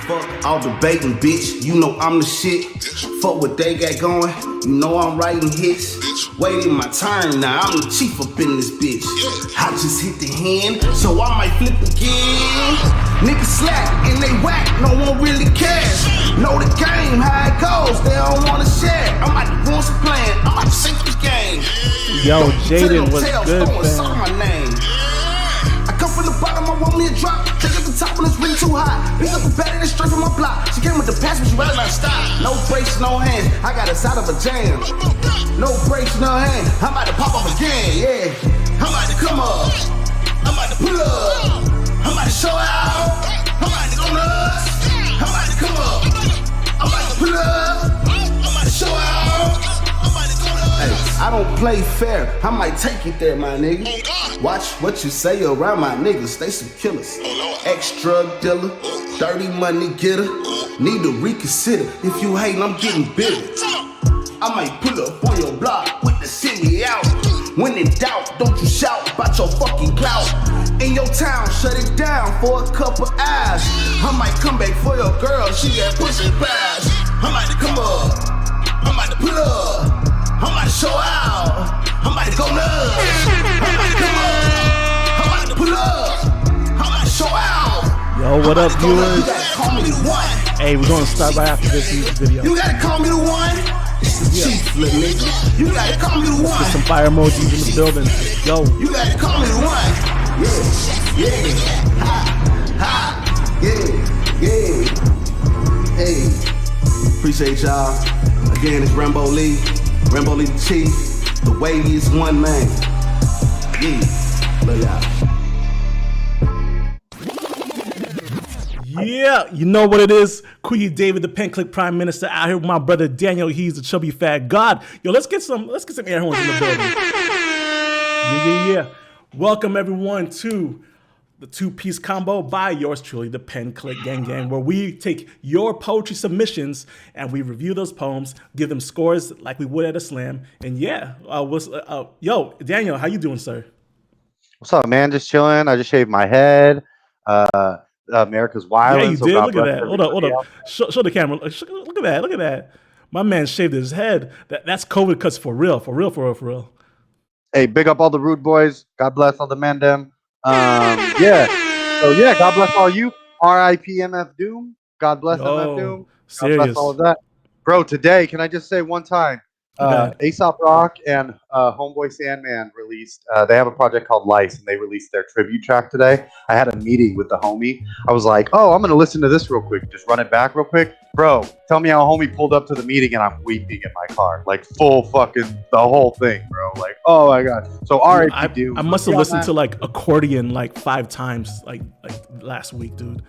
Fuck all debating, bitch. You know I'm the shit. Fuck what they got going. You know I'm writing hits. Waiting my turn now. I'm the chief up in this bitch. I just hit the hand, so I might flip again. Niggas slack and they whack, no one really cares. Know the game, how it goes, they don't wanna share. I'm about to go some plan, I'm about to sink the game. Yo, Jaden was good, man. I come from the bottom, I want me a drop. Take up the top when it's really too high. Pick up the battery that's straight from my block. She came with the pass, but she rather not stop. No brakes, no hands, I got a side of a jam. No brakes, no hands, I'm about to pop up again, yeah. I'm about to come up, I'm about to pull up. I'm about to show out, I'm about to go nuts. I'm about to come up, I'm about to pull up. I'm about to show out, I'm about to go nuts. Hey, I don't play fair, I might take you there, my nigga. Watch what you say around my niggas, they some killers. Ex-drug dealer, dirty money getter. Need to reconsider, if you hatin', I'm getting bitter. I might pull up on your block with the city out. When in doubt, don't you shout about your fucking clout. In your town, shut it down for a couple hours. I might come back for your girl, she got pushing past. I'm about to come up, I'm about to pull up, I'm about to show out, I'm about to go nuts. I'm about to come up, I'm about to pull up, I'm about to show out. Yo, what up, viewers? You gotta call me the one. Hey, we're gonna start right after this video. You gotta call me the one. It's the chief, little nigga. You gotta call me the one. Get some fire emojis in the building. Yo. You gotta call me the one. Yeah, ha, yeah. Hey, appreciate y'all. Again, it's Rambo Lee the chief, the weightiest one man. Yeah, love y'all. Yeah, you know what it is. Kuya David, the Pen Clique Prime Minister, out here with my brother Daniel. He's the chubby fat god. Yo, let's get some air horns in the building. Yeah. Welcome everyone to the two-piece combo by yours truly, the Pen Clique Gang, where we take your poetry submissions and we review those poems, give them scores like we would at a slam. And yeah, yo, Daniel, how you doing, sir? What's up, man? Just chilling. I just shaved my head. America's Wild. Yeah, you did. Look at that. Hold up. Show the camera. Look at that. My man shaved his head. That's COVID cuts for real. Hey, big up all the rude boys. God bless all the mandem. Yeah. So yeah, God bless all you. R.I.P. MF Doom. God bless MF Doom. God bless all of that. Bro, today, can I just say one time? Aesop Rock and Homeboy Sandman released, they have a project called Lice, and they released their tribute track today. I had a meeting with the homie. I was like, oh, I'm going to listen to this real quick. Just run it back real quick. Bro, tell me how homie pulled up to the meeting and I'm weeping in my car. Like full fucking, the whole thing, bro. Like, oh my God. So R.I.P. dude. I must have listened to like Accordion like 5 times like last week, dude.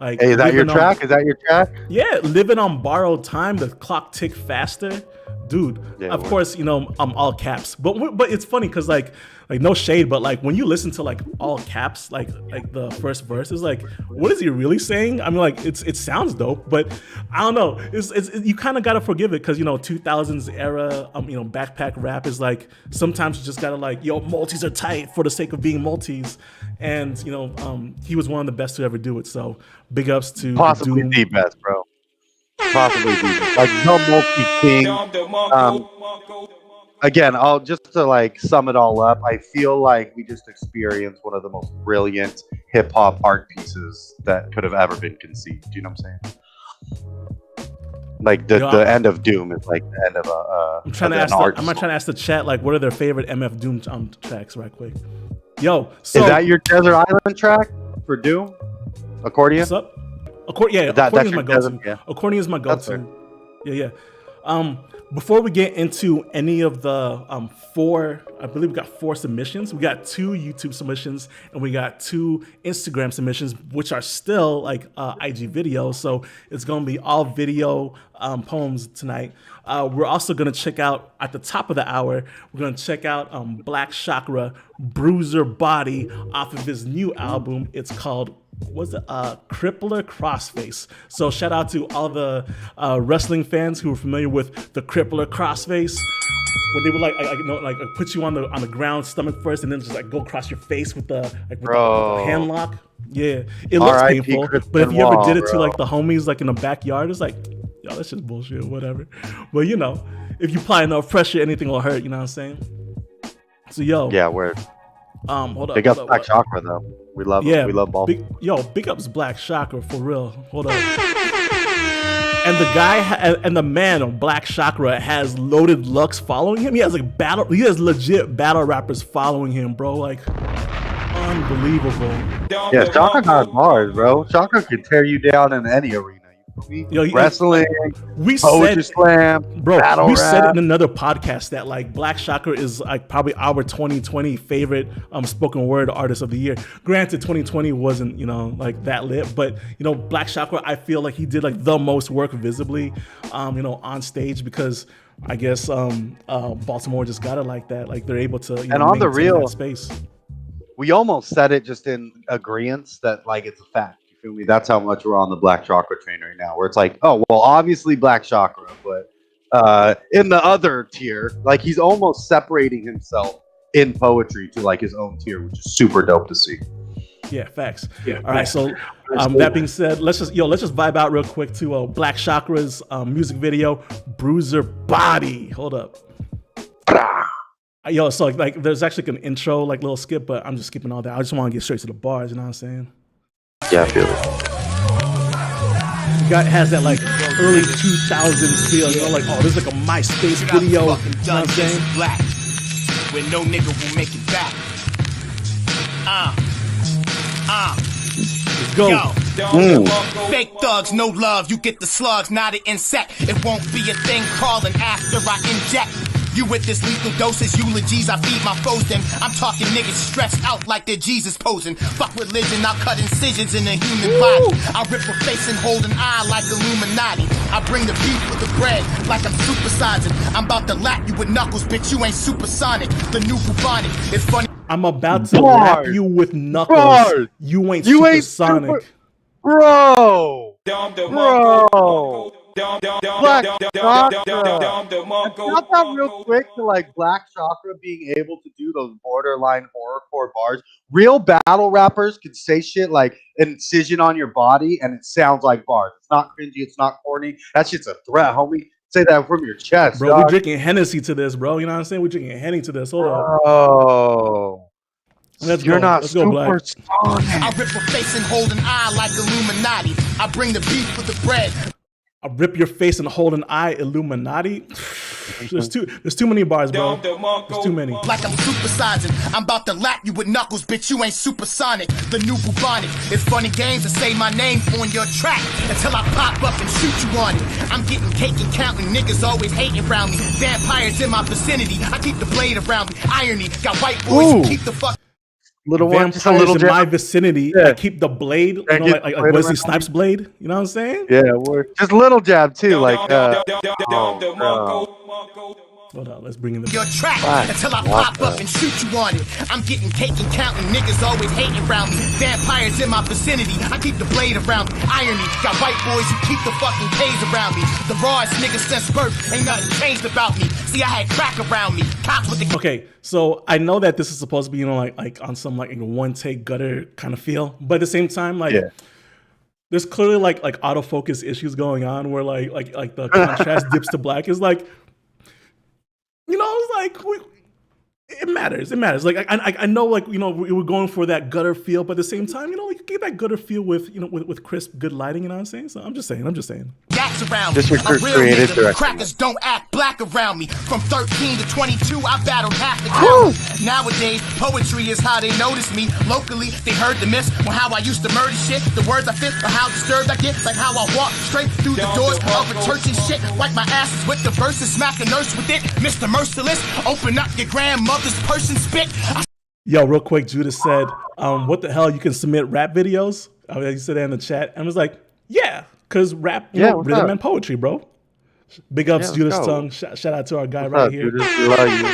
Like, hey, is that your track? Is that your track? Yeah, living on borrowed time, the clock tick faster. Dude, yeah, of course, you know, I'm all caps, but it's funny because like no shade, but like when you listen to like all caps, like the first verse is like, what is he really saying? I mean, like it sounds dope, but I don't know. It's you kind of gotta forgive it because you know 2000s era, you know, backpack rap is like sometimes you just gotta like, yo, multis are tight for the sake of being multis, and you know, he was one of the best to ever do it. So big ups to possibly the best, bro. Possibly like no multi king. Again, I'll just to like sum it all up. I feel like we just experienced one of the most brilliant hip hop art pieces that could have ever been conceived. You know what I'm saying? Like the end of Doom is like the end of a. I'm trying to ask the chat like what are their favorite MF Doom tracks, right quick. Yo, so is that your Desert Island track for Doom? Accordion. What's up? Accordion is my go-to. Yeah. Accordion is my go-to. Yeah. Before we get into any of the I believe we got 4 submissions. We got 2 YouTube submissions and we got 2 Instagram submissions, which are still like IG videos. So it's gonna be all video poems tonight. We're also gonna check out at the top of the hour. We're gonna check out Black Chakra, Bruiser Body off of his new album. It's called Crippler Crossface. So shout out to all the wrestling fans who are familiar with the Crippler Crossface, when they would like put you on the ground, stomach first, and then just like go across your face with the hand lock. Yeah, it looks R.I.P. painful, Chris but if you ever did it to Benoit, like the homies like in the backyard, it's like, yo, that's just bullshit, whatever. But you know, if you apply enough pressure, anything will hurt. You know what I'm saying? So yo, yeah, word. Hold up. Big up Black Chakra though. We love him. We love Baltimore. Big ups Black Chakra for real. Hold up. And the guy and the man of Black Chakra has Loaded Lux following him. He has legit battle rappers following him, bro. Like, unbelievable. Yeah, Chakra got bars, bro. Chakra can tear you down in any arena. Yo, wrestling, poetry slam, bro. Battle we rap. said in another podcast that like Black Chakra is like probably our 2020 favorite spoken word artist of the year. Granted, 2020 wasn't like that lit, but Black Chakra, I feel like he did like the most work visibly, on stage because I guess Baltimore just got it like that. Like they're able to and on the real space. We almost said it just in agreement that like it's a fact. Feel me? That's how much we're on the Black Chakra train right now. Where it's like, oh well, obviously Black Chakra, but in the other tier, like he's almost separating himself in poetry to like his own tier, which is super dope to see. Yeah, facts. Yeah, all right, so that being said, let's just vibe out real quick to Black Chakra's music video, Bruiser Body. Hold up. Yo, so like there's actually an intro, like little skip, but I'm just skipping all that. I just want to get straight to the bars. You know what I'm saying? Yeah, I feel it. Has that like early 2000s feel, like, oh, this is like a MySpace video. You know what I'm saying? Black, where no nigga will make it back. Let's go. Fake thugs, no love. You get the slugs, not an insect. It won't be a thing crawling after I inject. You with this lethal doses, eulogies, I feed my foes them. I'm talking niggas stressed out like they're Jesus posing. Fuck religion, I'll cut incisions in the human body. I'll rip a face and hold an eye like Illuminati. I bring the beef with the bread like I'm supersizing. I'm about to lap you with knuckles, bitch, you ain't supersonic. The new bubonic, it's funny. I'm about to lap you with knuckles. Bars. You ain't supersonic. Bro. Black Chakra. Not that real quick to like Black Chakra being able to do those borderline horrorcore bars. Real battle rappers can say shit like incision on your body and it sounds like bars. It's not cringy, it's not corny. That shit's a threat, homie. Say that from your chest, bro. Dog. We're drinking Hennessy to this, bro. You know what I'm saying? We're drinking Henny to this. Hold on. Oh. You're not super sonic. I rip a face and hold an eye like Illuminati. I bring the beef with the bread. I rip your face and hold an eye, Illuminati. There's too many bars, bro. There's too many. Like I'm supersizing. I'm about to lap you with knuckles, bitch. You ain't supersonic. The new bubonic. It's funny games to say my name on your track until I pop up and shoot you on it. I'm getting cake and counting. Niggas always hating around me. Vampires in my vicinity. I keep the blade around me. Irony. Got white boys who keep the fuck. Little vampires one, in my vicinity. Yeah. I keep the blade, like Wesley Snipes' blade. You know what I'm saying? Yeah, just a little jab too, like. Hold on, let's bring in the your track until I pop up and shoot you on it. I'm getting cake and counting. Niggas always hating around me. Vampires in my vicinity. I keep the blade around me. Irony. Got white boys who keep the fucking K's around me. The rawest niggas since birth. Ain't nothing changed about me. See, I had crack around me. Cops with the. Okay, so I know that this is supposed to be, like on some like one take gutter kind of feel, but at the same time, like. Yeah. There's clearly like autofocus issues going on where like the contrast dips to black is like. It's like it matters. It matters. Like I know, like we were going for that gutter feel, but at the same time, like get that gutter feel with with crisp, good lighting. You know what I'm saying? So I'm just saying. That's around me. A real nigga. Crackers don't act black around me. From 13 to 22, I battled half the county. Nowadays, poetry is how they notice me. Locally, they heard the myths on how I used to murder shit. The words I fit, or how disturbed I get, like how I walk straight through the doors of a church and shit. Wipe my asses with the verses, smack a nurse with it. Mr. Merciless, open up your grandmother's person spit. Yo, real quick, Judas said, what the hell, you can submit rap videos? He said that in the chat. And I was like, yeah, because rap, rhythm and poetry, bro. Big ups, Judas Tongue. Shout out to our guy right here. Judas, we love you.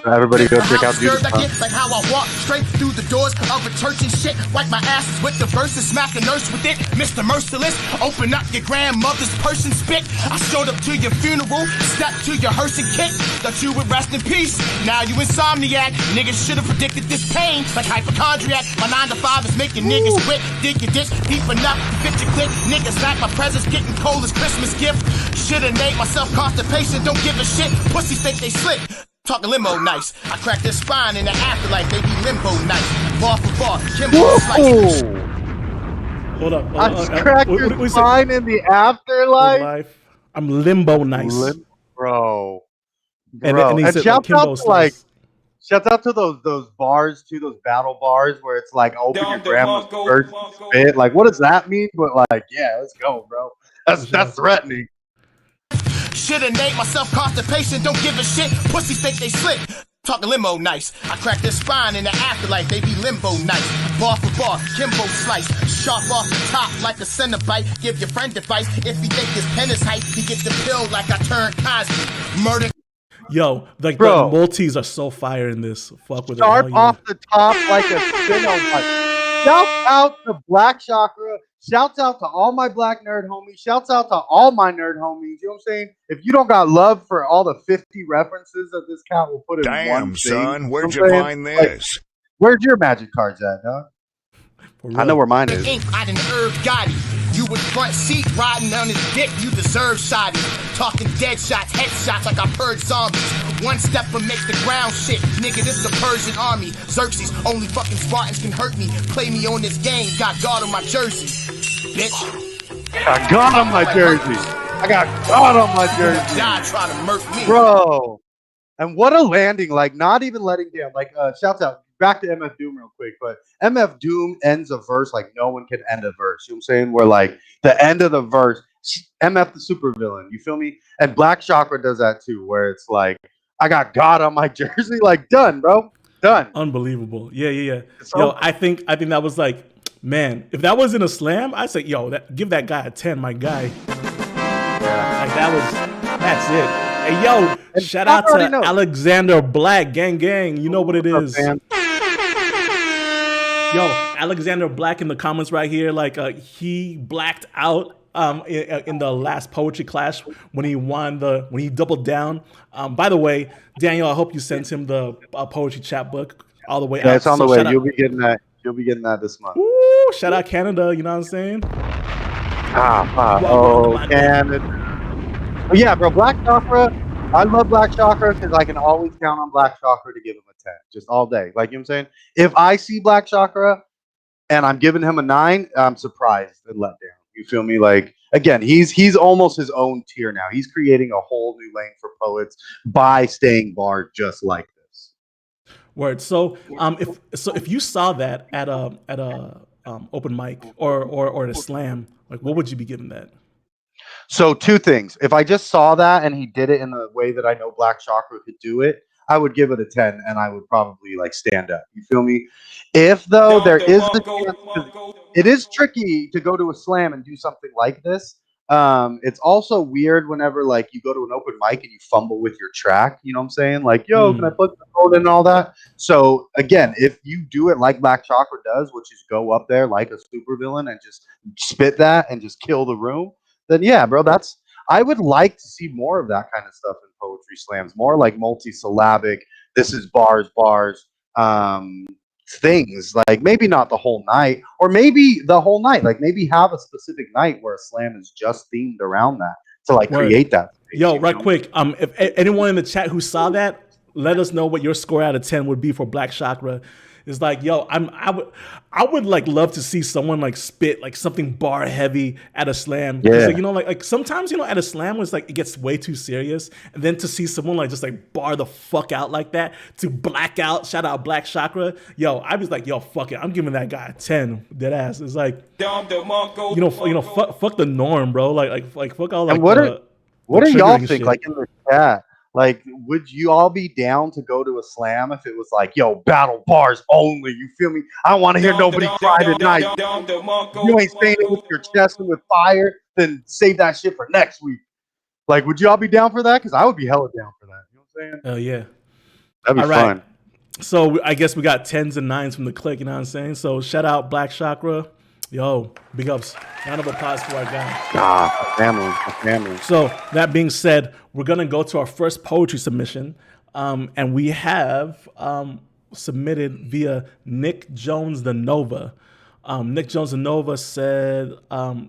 Everybody go check out Dude's like how I walk straight through the doors of a church and shit. Wipe my asses with the verses, smack a nurse with it. Mr. Merciless, open up your grandmother's purse and spit. I showed up to your funeral, stepped to your hearse and kick. Thought you would rest in peace. Now you insomniac. Niggas should have predicted this pain like hypochondriac. My 9 to 5 is making niggas quit. Dig your ditch deep enough to fit your click. Niggas like my presence getting cold as Christmas gift. Should've made myself constipation. Don't give a shit. Pussies think they slick. Talking limo nice. I cracked their spine in the afterlife. They be limbo nice. Bar for bar. Kimbo slice. Hold up. I cracked your spine in the afterlife. I'm limbo nice. Bro. And said, shout out to those bars too, those battle bars where it's like open your grandma's first spit. Like, what does that mean? But like, yeah, let's go, bro. That's threatening. Should've named myself constipation. Don't give a shit. Pussies think they slick. Talking limo nice. I cracked their spine in the afterlife. They be limbo nice. Bar for bar, Kimbo slice. Sharp off the top like a Cenobite. Give your friend advice. If he think his pen is hype, he gets the pill like I turned Cosby. Murder. Yo, like bro, the multis are so fire in this. Fuck with Sharp it. Off the top like a Cenobite. Shout out to Black Chakra. Shouts out to all my black nerd homies. Shouts out to all my nerd homies. You know what I'm saying? If you don't got love for all the 50 references that this cat will put in one thing. Damn, son, where'd you find this? Like, where's your magic cards at, dog? I know where mine is. I done Herb Gotti. You with front seat riding on his dick, you deserve shoddy. Talking dead shots, headshots like I've heard zombies. One step and make the ground shit. Nigga, this the Persian army. Xerxes, only fucking Spartans can hurt me. Play me on this game, got God on my jersey. Bitch. Got God on my jersey. I got God on my jersey. Die trying to murk me. Bro. And what a landing. Like, not even letting down. Like, shouts out. Back to MF Doom real quick, but MF Doom ends a verse like no one can end a verse. You know what I'm saying? Where like the end of the verse, MF the supervillain. You feel me? And Black Chakra does that too, where it's like, I got God on my jersey. Like, done, bro. Done. Unbelievable. Yeah. Yo, I think that was like, man, if that was in a slam, I'd say, yo, give that guy a 10, my guy. Yeah. Like that's it. Hey, yo, and shout out to Alexander Black, gang. You know what it is. Yo, Alexander Black in the comments right here, like he blacked out in the last poetry class when he doubled down. By the way, Daniel, I hope you sent him the poetry chat book all the way out. Yeah, it's on the way. You'll be getting that. You'll be getting that this month. Woo, shout out Canada. You know what I'm saying? Canada. But yeah, bro, Black Chakra. I love Black Chakra because I can always count on Black Chakra to give him a 10, just all day. Like, you know what I'm saying? If I see Black Chakra and I'm giving him a 9, I'm surprised and let down. You feel me? Like, again, he's almost his own tier now. He's creating a whole new lane for poets by staying barred just like this. Word. So, if you saw that at a open mic or at a slam, like, what would you be giving that? So 2 things. If I just saw that and he did it in the way that I know Black Chakra could do it, I would give it a 10 and I would probably like stand up. You feel me? If though there is a chance, it is tricky to go to a slam and do something like this. It's also weird whenever like you go to an open mic and you fumble with your track. You know what I'm saying? Like, yo, can I put the code in and all that? So again, if you do it like Black Chakra does, which is go up there like a supervillain and just spit that and just kill the room, then yeah, bro, I would like to see more of that kind of stuff in poetry slams, more like multi-syllabic, this is bars, things, like maybe not the whole night, or maybe the whole night, like maybe have a specific night where a slam is just themed around that to like create that space, Yo, right quick, if anyone in the chat who saw that, let us know what your score out of 10 would be for Black Chakra. It's like, yo, I would like love to see someone like spit like something bar heavy at a slam. Yeah. Like, you know, like sometimes, you know, at a slam it's like it gets way too serious, and then to see someone like just like bar the fuck out like that to black out. Shout out Black Chakra. Yo, I was like, yo, fuck it, I'm giving that guy a 10. Dead fuck the norm, bro. Like fuck all like. And what do y'all think? Shit. Like in the chat. Like, would you all be down to go to a slam if it was like, yo, battle bars only? You feel me? I don't want to hear nobody cry tonight. You ain't saying it with your chest and with fire, then save that shit for next week. Like, would you all be down for that? Because I would be hella down for that. You know what I'm saying? Yeah. That'd be fun. So I guess we got 10s and 9s from the clique, you know what I'm saying? So shout out Black Chakra. Yo, big ups. Round of applause for our guy. Family. So that being said, we're going to go to our first poetry submission. And we have submitted via Nick Jones the Nova. Nick Jones the Nova said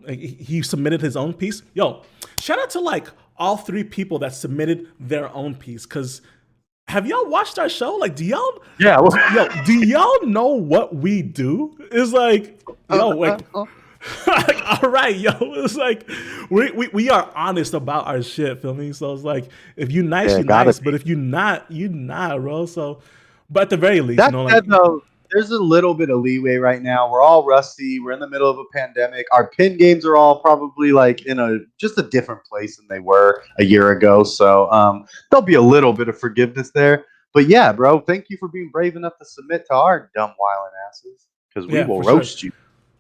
he submitted his own piece. Yo, shout out to like all 3 people that submitted their own piece, because have y'all watched our show? Like, do y'all know what we do? It's like, yo, like, like, all right, yo. It's like we are honest about our shit, feel me? So it's like, if you nice, you nice, but if you not, you not, bro. So, but at the very least, that you know, said, like, though, there's a little bit of leeway right now. We're all rusty. We're in the middle of a pandemic. Our pin games are all probably like in just a different place than they were a year ago. So there'll be a little bit of forgiveness there. But yeah, bro, thank you for being brave enough to submit to our dumb, wildin' asses, because we will roast you.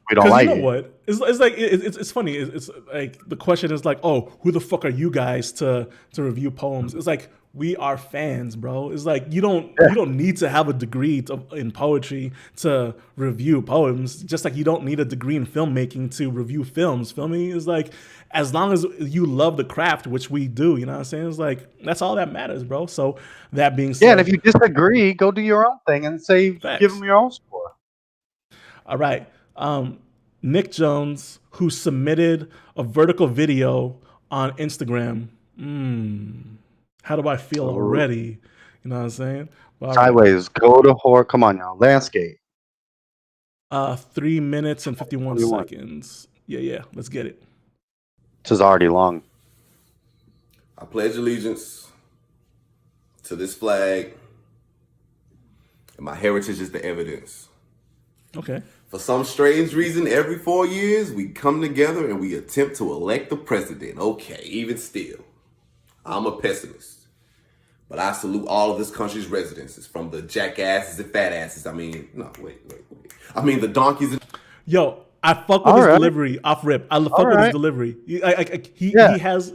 We don't like it. You know what? It's like it's funny. It's like the question is like, oh, who the fuck are you guys to review poems? It's like, we are fans, bro. It's like you don't need to have a degree in poetry to review poems. Just like you don't need a degree in filmmaking to review films. Feel me? It's like, as long as you love the craft, which we do, you know what I'm saying? It's like, that's all that matters, bro. So that being said, and if you disagree, go do your own thing and say, give them your own score. All right. Nick Jones, who submitted a vertical video on Instagram. How do I feel already? You know what I'm saying? Well, Sideways, go to horror. Come on now, landscape. 3 minutes and 51 seconds. Yeah, let's get it. This is already long. I pledge allegiance to this flag, and my heritage is the evidence. Okay. For some strange reason, every 4 years, we come together and we attempt to elect the president. Okay, even still, I'm a pessimist. But I salute all of this country's residents, from the jackasses and fat asses. I mean, no, wait. I mean, the donkeys and... Yo, I fuck with his delivery off rip. I fuck with his delivery. He has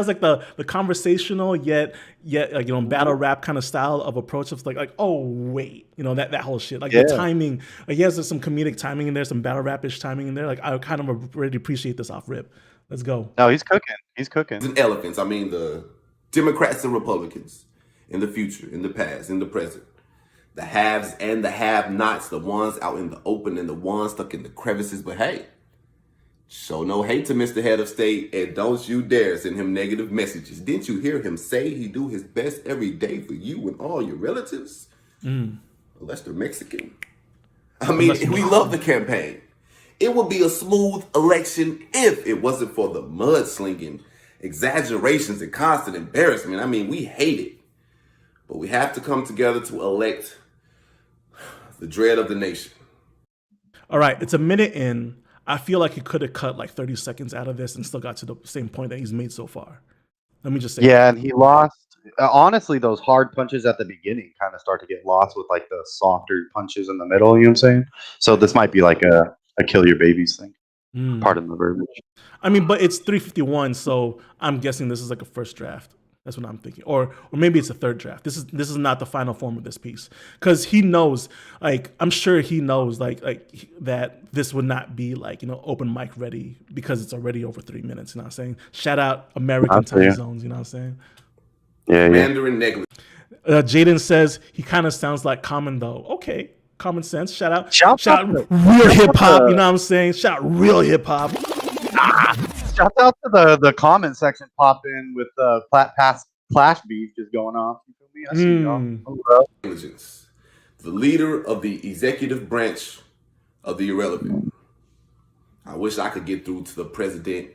like the conversational yet like, you know, battle rap kind of style of approach of like oh wait, you know, that whole shit, like the timing. Like he has some comedic timing in there, some battle rap-ish timing in there. Like I kind of really appreciate this off rip. Let's go. No, he's cooking. And elephants. I mean, the Democrats and Republicans in the future, in the past, in the present. The haves and the have-nots, the ones out in the open and the ones stuck in the crevices. But hey, show no hate to Mr. Head of State, and don't you dare send him negative messages. Didn't you hear him say he do his best every day for you and all your relatives? Unless they're Mexican. I mean, we love the campaign. It would be a smooth election if it wasn't for the mudslinging, exaggerations, and constant embarrassment. I mean, we hate it. But we have to come together to elect the dread of the nation. All right, it's a minute in. I feel like he could have cut like 30 seconds out of this and still got to the same point that he's made so far. Let me just say. Yeah, and he lost. Honestly, those hard punches at the beginning kind of start to get lost with like the softer punches in the middle. You know what I'm saying? So this might be like a kill your babies thing. Pardon the verbiage. I mean, but it's 351, so I'm guessing this is like a first draft. That's what I'm thinking, or maybe it's a third draft. This is not the final form of this piece, because he knows, like I'm sure he knows, like that this would not be like, you know, open mic ready, because it's already over 3 minutes. You know what I'm saying? Shout out American time zones. You know what I'm saying? Yeah. Mandarin negligence. Jaden says he kind of sounds like Common though. Okay, common sense. Shout out real hip hop. You know what I'm saying? Shout out real hip hop. Shout out to the comment section pop in with the past clash beef just going off. You feel me? I see y'all. The leader of the executive branch of the irrelevant. I wish I could get through to the president.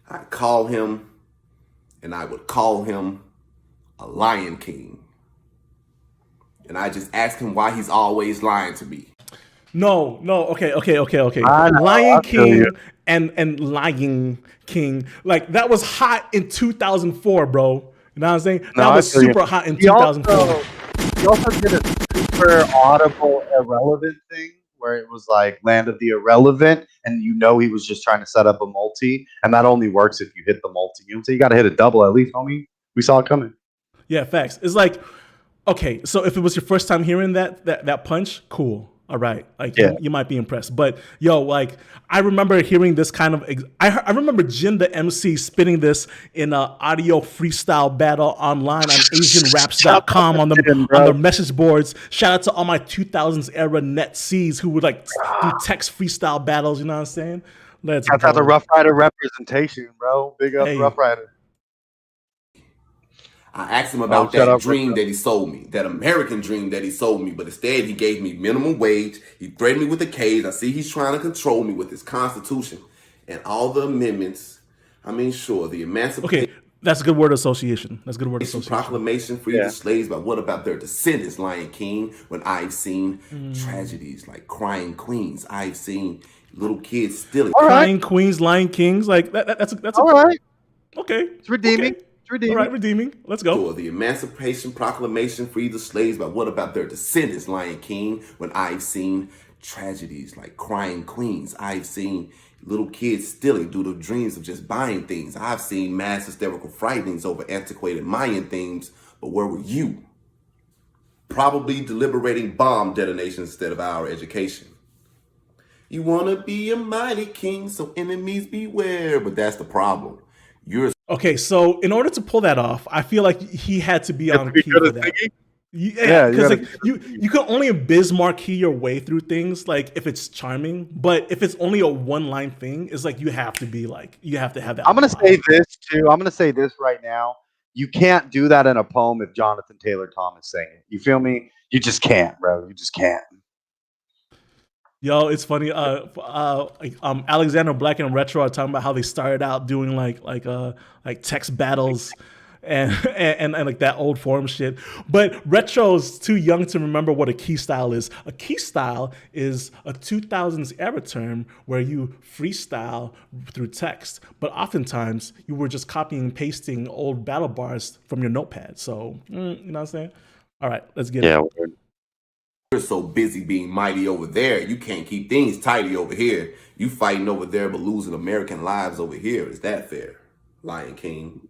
I'd call him, and I would call him a Lion King. And I just ask him why he's always lying to me. No. Okay. Lion King and Lion King, like that was hot in 2004, bro. You know what I'm saying? That was super hot in 2004. He also did a super audible irrelevant thing where it was like Land of the Irrelevant, and you know he was just trying to set up a multi, and that only works if you hit the multi. You know what I'm saying? You got to hit a double at least, homie. We saw it coming. Yeah, facts. It's like Okay, so if it was your first time hearing that punch, cool. All right, like you might be impressed. But yo, like I remember hearing this kind of. I remember Jin the MC spitting this in an audio freestyle battle online on AsianRaps.com on the message boards. Shout out to all my 2000s era net Cs who would like do text freestyle battles. You know what I'm saying? That's how the Rough Rider representation, bro. Big up Rough Rider. I asked him about that dream that he sold me, that American dream that he sold me, but instead he gave me minimum wage. He threatened me with a cage. I see he's trying to control me with his constitution and all the amendments. I mean, sure, the emancipation. Okay, that's a good word association. That's a good word association. Proclamation, free the slaves, but what about their descendants, Lion King? When I've seen tragedies like crying queens, I've seen little kids stealing. Crying queens, Lion Kings, like that's all right. Okay, it's redeeming. Okay. All right, redeeming. Let's go. Sure, the Emancipation Proclamation, free the slaves, but what about their descendants, Lion King? When I've seen tragedies like crying queens, I've seen little kids stealing due to dreams of just buying things. I've seen mass hysterical frightenings over antiquated Mayan themes, but where were you? Probably deliberating bomb detonations instead of our education. You want to be a mighty king, so enemies beware, but that's the problem. Okay, so in order to pull that off, I feel like he had to be on key for that. Yeah, because like you can only Bismarck key your way through things like if it's charming, but if it's only a one-line thing, it's like you have to be like you have to have that. I'm gonna say this too. I'm gonna say this right now. You can't do that in a poem if Jonathan Taylor Thomas sang it. You feel me? You just can't, bro. You just can't. Yo, it's funny. Alexander Black and Retro are talking about how they started out doing like text battles and like that old form shit. But Retro's too young to remember what a key style is. A key style is a 2000s era term where you freestyle through text, but oftentimes you were just copying and pasting old battle bars from your notepad. So you know what I'm saying? All right, let's get it. You're so busy being mighty over there, you can't keep things tidy over here. You fighting over there but losing American lives over here. Is that fair, Lion King?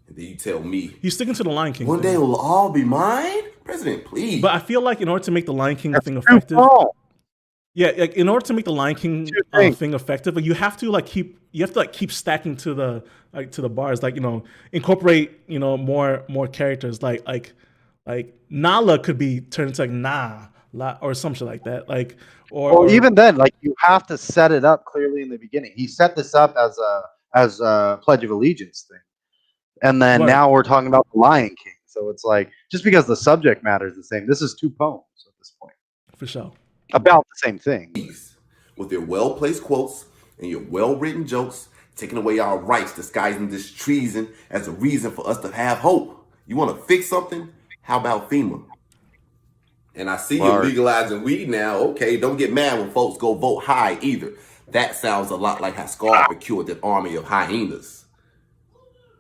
And then you tell me he's sticking to the Lion King. One day it will all be mine, President. Please. But I feel like in order to make the Lion King thing effective, like in order to make the Lion King thing effective, you have to keep stacking to the bars, like incorporate more characters like Nala could be turned into like La or some shit like that. Like or even then, like you have to set it up clearly in the beginning. He set this up as a Pledge of Allegiance thing. And then now we're talking about the Lion King. So it's like just because the subject matter is the same, this is two poems at this point. For sure. About the same thing. With your well-placed quotes and your well-written jokes, taking away our rights, disguising this treason as a reason for us to have hope. You want to fix something? How about FEMA? And I see you're legalizing weed now. Okay, don't get mad when folks go vote high either. That sounds a lot like how Scar procured that army of hyenas.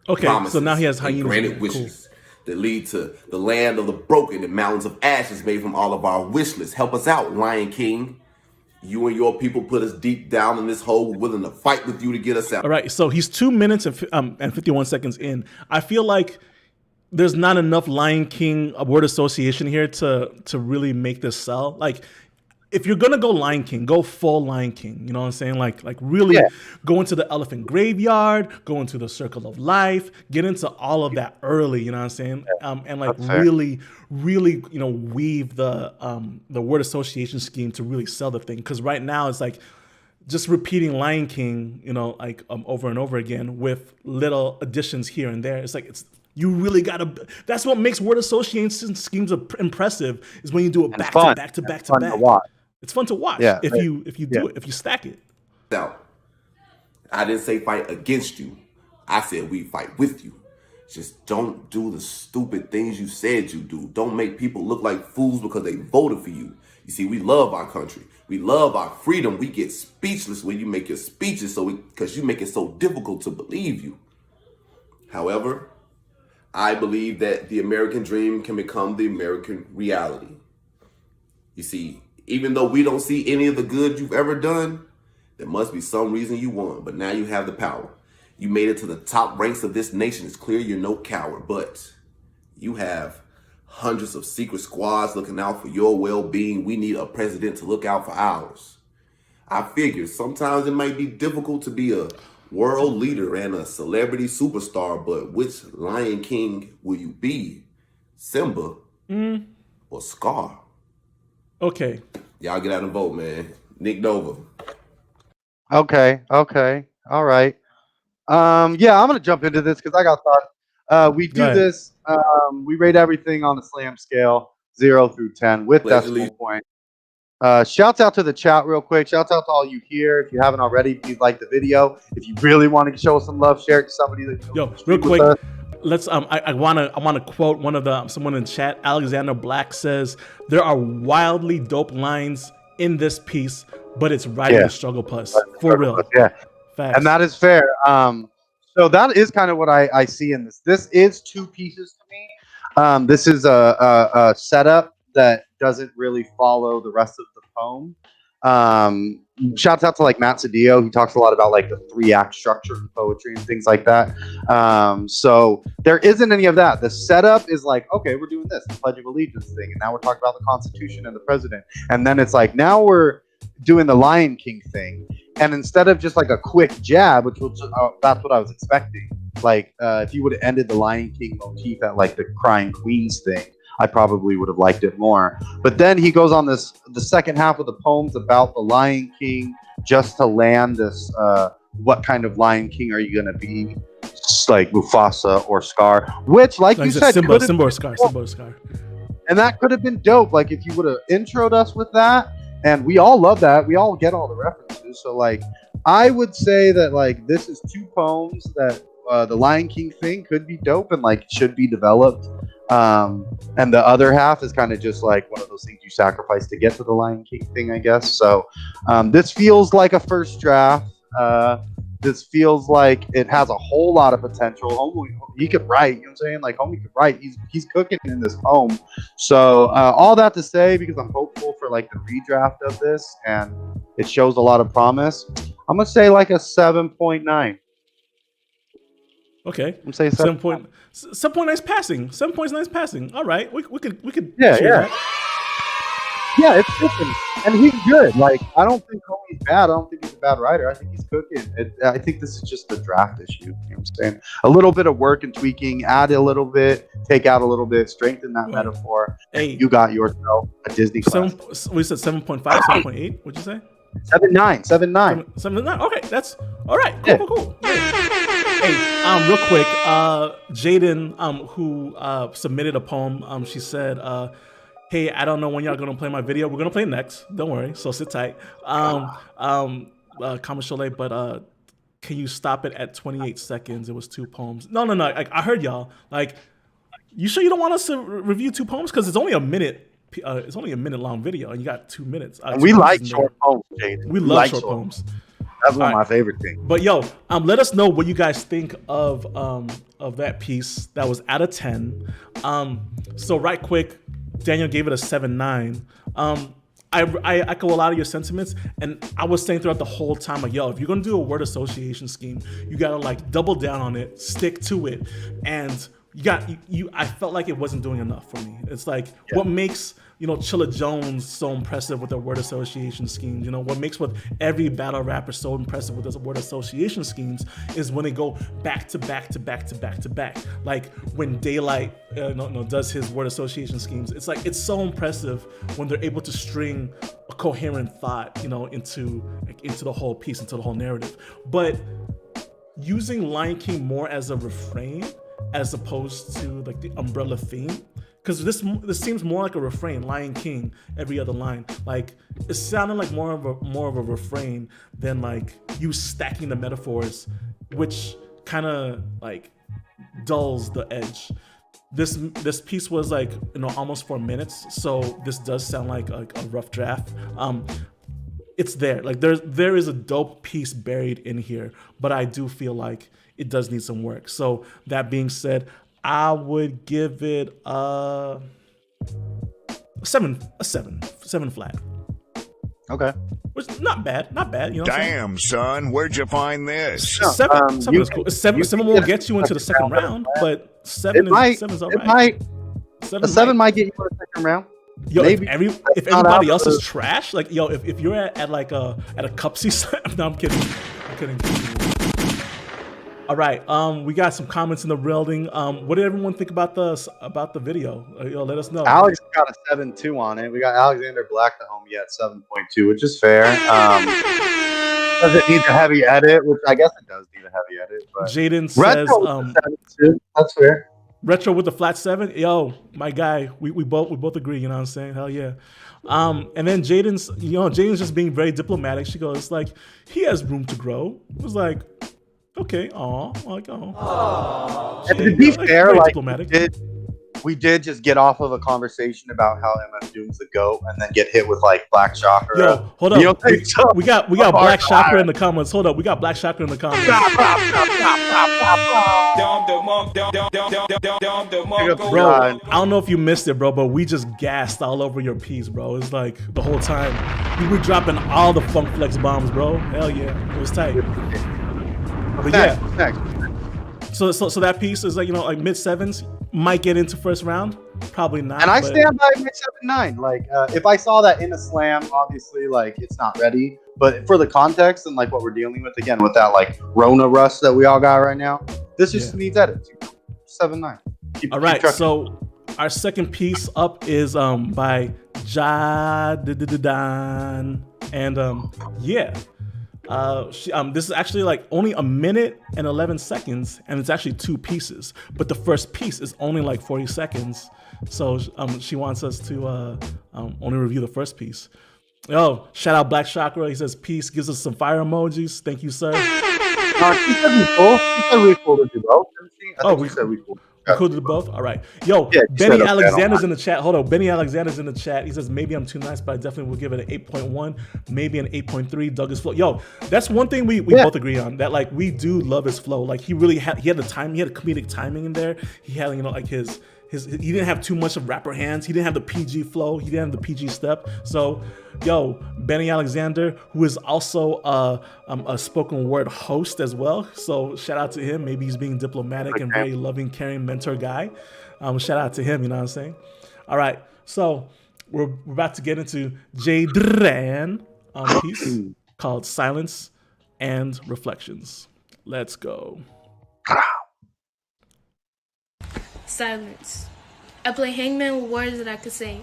Okay, Promises so now he has hyenas. Granted wishes that lead to the land of the broken and mountains of ashes made from all of our wish lists. Help us out, Lion King. You and your people put us deep down in this hole. We're willing to fight with you to get us out. All right, so he's 2 minutes and 51 seconds in. I feel like there's not enough Lion King word association here to really make this sell. Like, if you're gonna go Lion King, go full Lion King. You know what I'm saying? Like really go into the elephant graveyard, go into the circle of life, get into all of that early. You know what I'm saying? And like really weave the word association scheme to really sell the thing. Because right now it's like just repeating Lion King, over and over again with little additions here and there. It's like you really gotta. That's what makes word association schemes impressive. Is when you do it back to back to back to back. It's fun to watch if you do it, if you stack it. Now, I didn't say fight against you. I said we fight with you. Just don't do the stupid things you said you do. Don't make people look like fools because they voted for you. You see, we love our country. We love our freedom. We get speechless when you make your speeches because you make it so difficult to believe you. However, I believe that the American dream can become the American reality. You see, even though we don't see any of the good you've ever done, there must be some reason you won. But now you have the power. You made it to the top ranks of this nation. It's clear you're no coward, but you have hundreds of secret squads looking out for your well-being. We need a president to look out for ours. I figure sometimes it might be difficult to be a world leader and a celebrity superstar, but which Lion King will you be? Simba or Scar? Okay. Y'all get out and vote, man. Nick Nova. Okay. All right. Yeah, I'm gonna jump into this because I got thoughts. We do this. We rate everything on the slam scale, 0 through 10, with decimal point. Shouts out to the chat real quick. Shouts out to all you here. If you haven't already, please like the video. If you really want to show us some love, share it to somebody that you know. Real quick. Let's. I wanna quote one of the someone in chat. Alexander Black says there are wildly dope lines in this piece, but it's writing the struggle plus for real. Yeah, facts. And that is fair. So that is kind of what I see in this. This is two pieces to me. This is a setup that doesn't really follow the rest of the poem. Shouts out to like Matt Cedillo. He talks a lot about like the 3-act structure in poetry and things like that. So there isn't any of that. The setup is like, okay, we're doing this, the Pledge of Allegiance thing, and now we're talking about the Constitution and the president. And then it's like, now we're doing the Lion King thing. And instead of just like a quick jab, which was that's what I was expecting. Like if you would have ended the Lion King motif at like the Crying Queens thing, I probably would have liked it more. But then he goes on the second half of the poems about the Lion King, just to land this, what kind of Lion King are you going to be? Like Mufasa or Scar, which, like you said, Simba or Scar. And that could have been dope. Like if you would have introed us with that, and we all love that. We all get all the references. So like, I would say that like this is two poems that the Lion King thing could be dope and like should be developed. And the other half is kind of just like one of those things you sacrifice to get to the Lion King thing, I guess. So this feels like a first draft. This feels like it has a whole lot of potential. He could write, you know what I'm saying? Like homie could write. He's cooking in this poem. So all that to say, because I'm hopeful for like the redraft of this and it shows a lot of promise, I'm gonna say like a 7.9. Okay. I'm saying 7 point. 7 point nice passing. 7 points nice passing. All right. We could yeah. That. Yeah, it's cooking. And he's good. Like, I don't think homie's bad. I don't think he's a bad writer. I think he's cooking. I think this is just a draft issue. You know what I'm saying? A little bit of work and tweaking, add a little bit, take out a little bit, strengthen that metaphor. Hey, you got yourself a Disney classic. We said 7.5, 7.8. What'd you say? 7.9. 7.9. 7.9. Okay, that's all right. Cool. Hey, real quick, Jaden, who submitted a poem, she said, hey, I don't know when y'all gonna play my video. We're gonna play next. Don't worry. So sit tight. Comment Cholet, but can you stop it at 28 seconds? It was 2 poems. No. I heard y'all. Like, you sure you don't want us to review 2 poems? Because it's only a minute. It's only a minute long video, and you got 2 minutes. We like short poems, Jaden. We love short poems. That's one of my favorite things. But yo, let us know what you guys think of that piece. That was out of 10. So right quick, Daniel gave it a 7.9. I echo a lot of your sentiments, and I was saying throughout the whole time, like, yo, if you're gonna do a word association scheme, you gotta like double down on it, stick to it, and I felt like it wasn't doing enough for me. It's like what makes Chilla Jones so impressive with their word association schemes. What makes with every battle rapper so impressive with their word association schemes is when they go back to back to back to back to back. Like when Daylight does his word association schemes. It's like it's so impressive when they're able to string a coherent thought, into the whole piece, into the whole narrative. But using Lion King more as a refrain as opposed to like the umbrella theme, because this seems more like a refrain. Lion King, every other line, like it sounded like more of a refrain than like you stacking the metaphors, which kind of like dulls the edge. This piece was like almost 4 minutes, so this does sound like a rough draft. It's there, like there is a dope piece buried in here, but I do feel like it does need some work. So that being said, I would give it a 7 flat. Okay. Which not bad. Damn, son, where'd you find this? Seven is cool. Seven won't get you into the second round, but seven is all right. A 7 might get you in the second round. Yo, maybe if everybody else is trash, like yo, if you're at like a cupsy site, no, I'm kidding. All right, we got some comments in the building. What did everyone think about the video? Yo, let us know. Alex got a 7.2 on it. We got Alexander Black the homie at 7.2, which is fair. Does it need a heavy edit? Which I guess it does need a heavy edit. But Jaden says, 7.2. That's fair. Retro with the flat 7. Yo, my guy, we both agree. You know what I'm saying? Hell yeah. And then Jaden's just being very diplomatic. She goes like, he has room to grow. It was like, okay, And to be fair, like we did just get off of a conversation about how MF Doom's the GOAT, and then get hit with like Black Chakra. Yo, hold up. We got Black Chakra in the comments. Hold up, we got Black Chakra in the comments. Bro, I don't know if you missed it, bro, but we just gassed all over your piece, bro. It's like the whole time we were dropping all the Funk Flex bombs, bro. Hell yeah, it was tight. But yeah. So that piece is like, like mid 7s, might get into first round, probably not. And I stand by mid 7-9. Like if I saw that in a slam, obviously like it's not ready. But for the context and like what we're dealing with again with that like Rona rust that we all got right now, this just needs edits. 7-9. All right, so our second piece up is by Jadidan, and this is actually like only a minute and 11 seconds, and it's actually 2 pieces. But the first piece is only like 40 seconds, so she wants us to only review the first piece. Yo, shout out Black Chakra. He says peace. Gives us some fire emojis. Thank you, sir. She said we cool. She said we cool to do both. We said we cool. Cool to do both? All right. Yo, Benny Alexander's in the chat. Hold on. Benny Alexander's in the chat. He says, maybe I'm too nice, but I definitely will give it an 8.1, maybe an 8.3. Douglas flow. Yo, that's one thing we both agree on. That like we do love his flow. Like he had the time. He had a comedic timing in there. He had like his he didn't have too much of rapper hands. He didn't have the PG flow. He didn't have the PG step. So, yo, Benny Alexander, who is also a spoken word host as well. So shout out to him. Maybe he's being diplomatic and very loving, caring mentor guy. Shout out to him. You know what I'm saying? All right. So we're about to get into Jadran piece called Silence and Reflections. Let's go. Silence. I play hangman with words that I could say.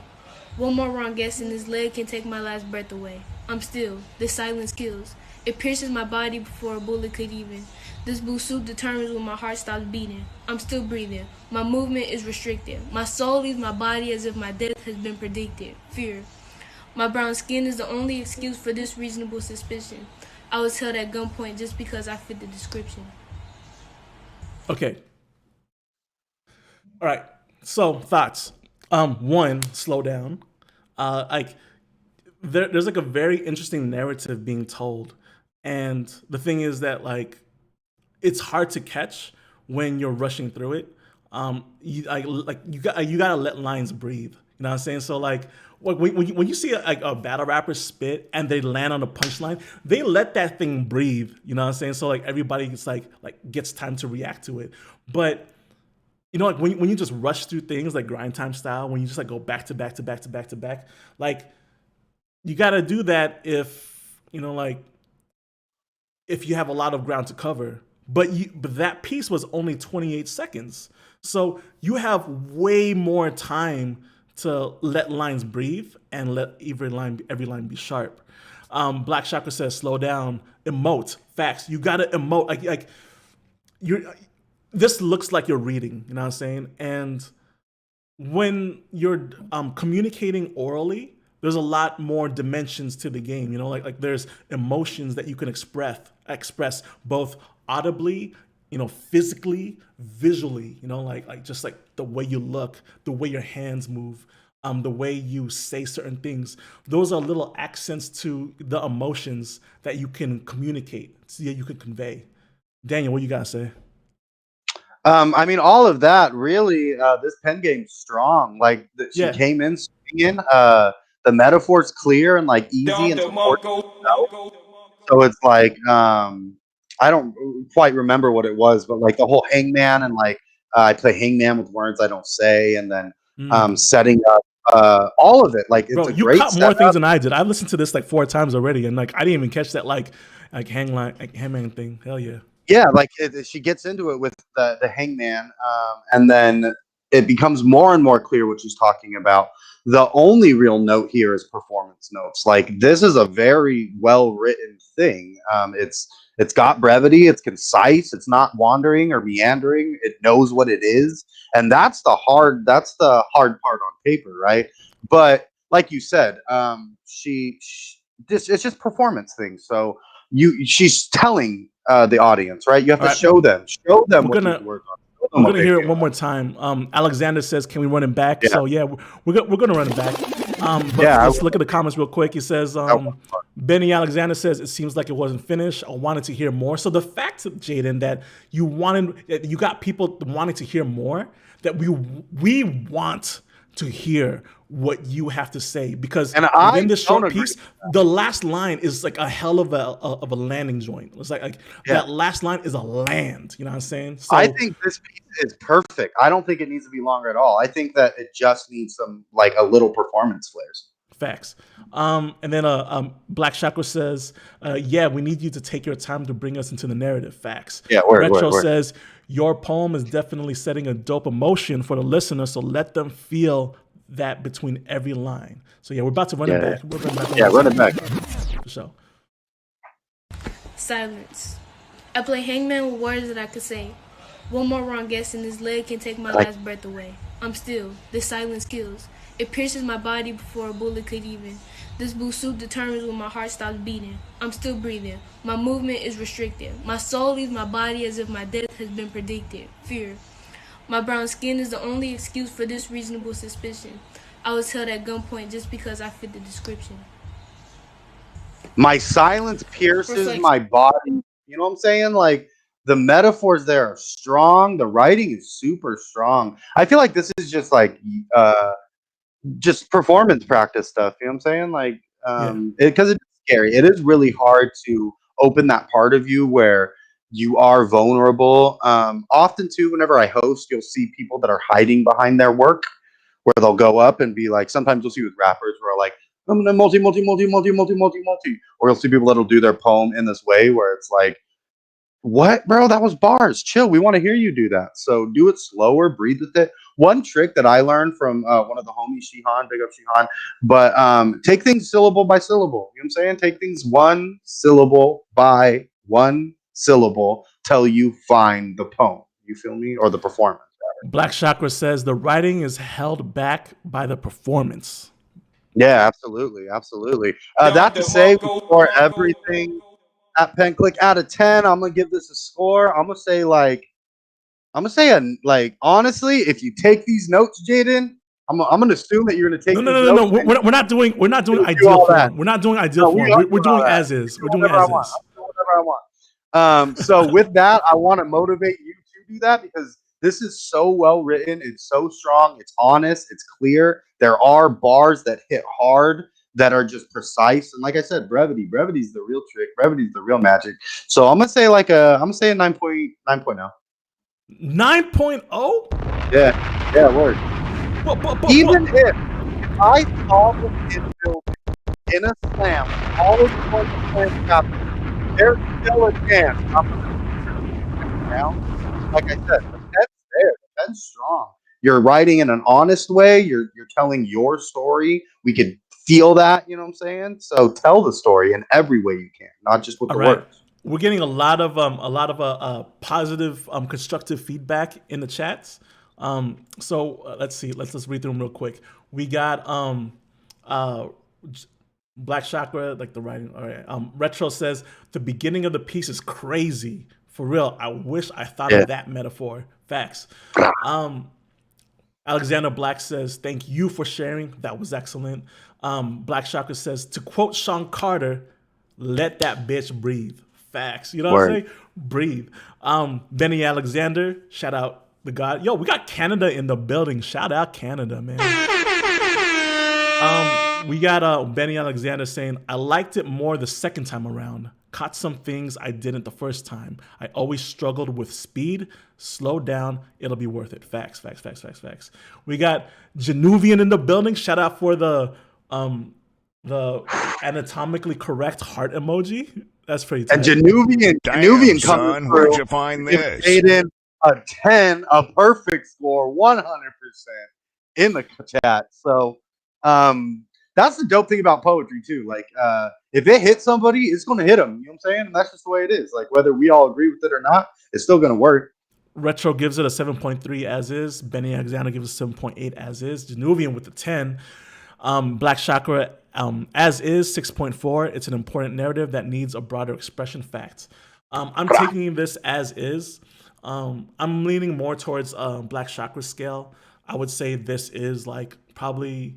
One more wrong guess and this leg can take my last breath away. I'm still. This silence kills. It pierces my body before a bullet could even. This blue suit determines when my heart stops beating. I'm still breathing. My movement is restricted. My soul leaves my body as if my death has been predicted. Fear. My brown skin is the only excuse for this reasonable suspicion. I was held at gunpoint just because I fit the description. Okay. All right. So thoughts. One, slow down. Like there's like a very interesting narrative being told, and the thing is that like it's hard to catch when you're rushing through it. You gotta let lines breathe. You know what I'm saying? So like when you see a battle rapper spit and they land on a punchline, they let that thing breathe. You know what I'm saying? So like everybody gets like gets time to react to it, but. You know, like when you just rush through things like grind time style, when you just like go back to back to back to back to back, like you got to do that if you have a lot of ground to cover. But that piece was only 28 seconds, so you have way more time to let lines breathe and let every line be sharp. Black Chakra says, slow down, emote, facts. You got to emote like you're. This looks like you're reading, you know what I'm saying? And when you're communicating orally, there's a lot more dimensions to the game, you know, like there's emotions that you can express both audibly, you know, physically, visually, you know, like just like the way you look, the way your hands move, the way you say certain things. Those are little accents to the emotions that you can communicate, so you can convey. Daniel, what you gotta say? I mean, all of that really. This pen game's strong. Like she came in swinging. The metaphor's clear and like easy and supportive. So it's like I don't quite remember what it was, but like the whole hangman and like I play hangman with words I don't say, and then setting up all of it. Like, it's a you great caught more things than I did. I've listened to this like 4 times already, and like I didn't even catch that like hangman thing. Hell yeah. Yeah, like she gets into it with the hangman, and then it becomes more and more clear what she's talking about. The only real note here is performance notes. Like, this is a very well written thing. It's got brevity. It's concise. It's not wandering or meandering. It knows what it is, and that's the hard part on paper, right? But like you said, it's just performance things. So she's telling the audience, right? You have to show them what these words are. We're gonna hear it one more time. Alexander says, "Can we run it back?" Yeah. So yeah, we're gonna run it back. But let's look at the comments real quick. He says, Benny Alexander says, "It seems like it wasn't finished. I wanted to hear more." So the fact, Jaden, that you got people wanting to hear more, that we want to hear what you have to say, because within this short piece, the last line is like a hell of a landing joint. It's like that last line is a land. You know what I'm saying? So I think this piece is perfect. I don't think it needs to be longer at all. I think that it just needs some like a little performance flares. Facts. And then Black Chakra says, yeah, we need you to take your time to bring us into the narrative. Facts. Yeah, Retro says, your poem is definitely setting a dope emotion for the listener, so let them feel that between every line. So yeah, we're about to run it back. We're run it back. For sure. Silence. I play hangman with words that I could say. One more wrong guess and this leg can take my last breath away. I'm still. This silence kills. It pierces my body before a bullet could even. This blue soup determines when my heart stops beating. I'm still breathing. My movement is restricted. My soul leaves my body as if my death has been predicted. Fear. My brown skin is the only excuse for this reasonable suspicion. I was held at gunpoint just because I fit the description. My silence pierces my body. You know what I'm saying? Like, the metaphors there are strong. The writing is super strong. I feel like this is just like just performance practice stuff. You know what I'm saying? Like, because it's scary. It is really hard to open that part of you where you are vulnerable. Often too, whenever I host, you'll see people that are hiding behind their work, where they'll go up and be like, sometimes you'll see with rappers where like, I'm gonna multi, or you'll see people that'll do their poem in this way where it's like, what, bro? That was bars. Chill. We want to hear you do that. So do it slower, breathe with it. One trick that I learned from one of the homies, Shihan, big up Shihan, but take things syllable by syllable. You know what I'm saying? Take things one syllable by one syllable till you find the poem. You feel me? Or the performance. Rather. Black Chakra says the writing is held back by the performance. Yeah, absolutely. Absolutely. That to say, before everything at Pen Clique out of 10, I'm going to give this a score. I'm going to say honestly, if you take these notes, Jaden, I'm going to assume that you're going to take No. We're not doing ideal form. We're not doing ideal form. We're doing as is. We're doing as is. Whatever I want. So with that, I want to motivate you to do that because this is so well written. It's so strong. It's honest. It's clear. There are bars that hit hard that are just precise. And like I said, brevity. Brevity is the real trick. Brevity is the real magic. So I'm going to say a 9.0. 9.0? Yeah, word. Even if I saw this in building in a slam, all of the slams happening, there's still a chance I'm going to now. Like I said, the pen's there. The pen's strong. You're writing in an honest way. You're telling your story. We can feel that, you know what I'm saying? So tell the story in every way you can, not just with the words. We're getting a lot of positive, constructive feedback in the chats. So let's see. Let's read through them real quick. We got Black Chakra, like the writing. All right. Retro says the beginning of the piece is crazy. For real. I wish I thought of that metaphor. Facts. Alexander Black says, thank you for sharing. That was excellent. Black Chakra says, to quote Sean Carter, let that bitch breathe. Facts. You know what I'm saying? Breathe. Benny Alexander, shout out the God. Yo, we got Canada in the building. Shout out Canada, man. We got Benny Alexander saying, I liked it more the second time around. caught some things I didn't the first time. I always struggled with speed. Slow down, it'll be worth it. Facts. We got Januvian in the building. Shout out for the anatomically correct heart emoji. That's pretty tight. And Januvian son, where'd you find this? Aiden a 10, a perfect score, 100% in the chat. So that's the dope thing about poetry too. Like if it hits somebody, it's going to hit them. You know what I'm saying? And that's just the way it is. Like whether we all agree with it or not, it's still going to work. Retro gives it a 7.3 as is. Benny Alexander gives it 7.8 as is. Januvian with the 10. Black Chakra as is 6.4. It's an important narrative that needs a broader expression. Facts. I'm taking this as is. I'm leaning more towards Black Chakra scale. I would say this is like probably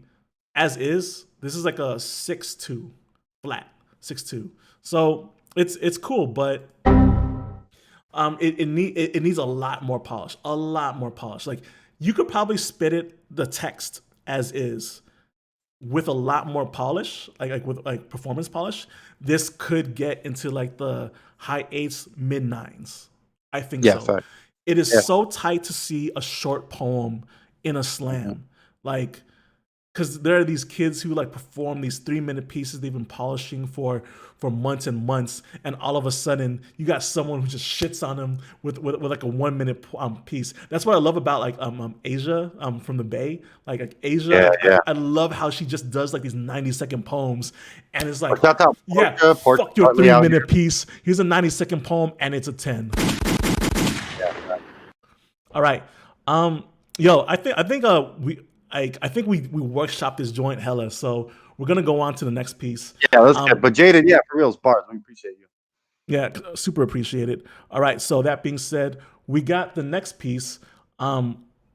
as is. This is like a 6.2 flat 6.2. So it's cool, but it needs a lot more polish. Like you could probably spit the text as is with a lot more polish, like performance polish. This could get into like the high 8s, mid 9s. I think so. Fact. It is so tight to see a short poem in a slam, like. Because there are these kids who like perform these 3-minute pieces they've been polishing for months and months, and all of a sudden you got someone who just shits on them with like a 1-minute piece. That's what I love about like Asia from the Bay, like Asia. I love how she just does like these 90-second poems, and it's like fuck your 3-minute piece. Here's a 90-second poem, and it's a 10. All right, I think we workshopped this joint hella, so we're gonna go on to the next piece. Yeah, that's good. But Jaden, for real, bars. We appreciate you. Yeah, super appreciate it. All right, so that being said, we got the next piece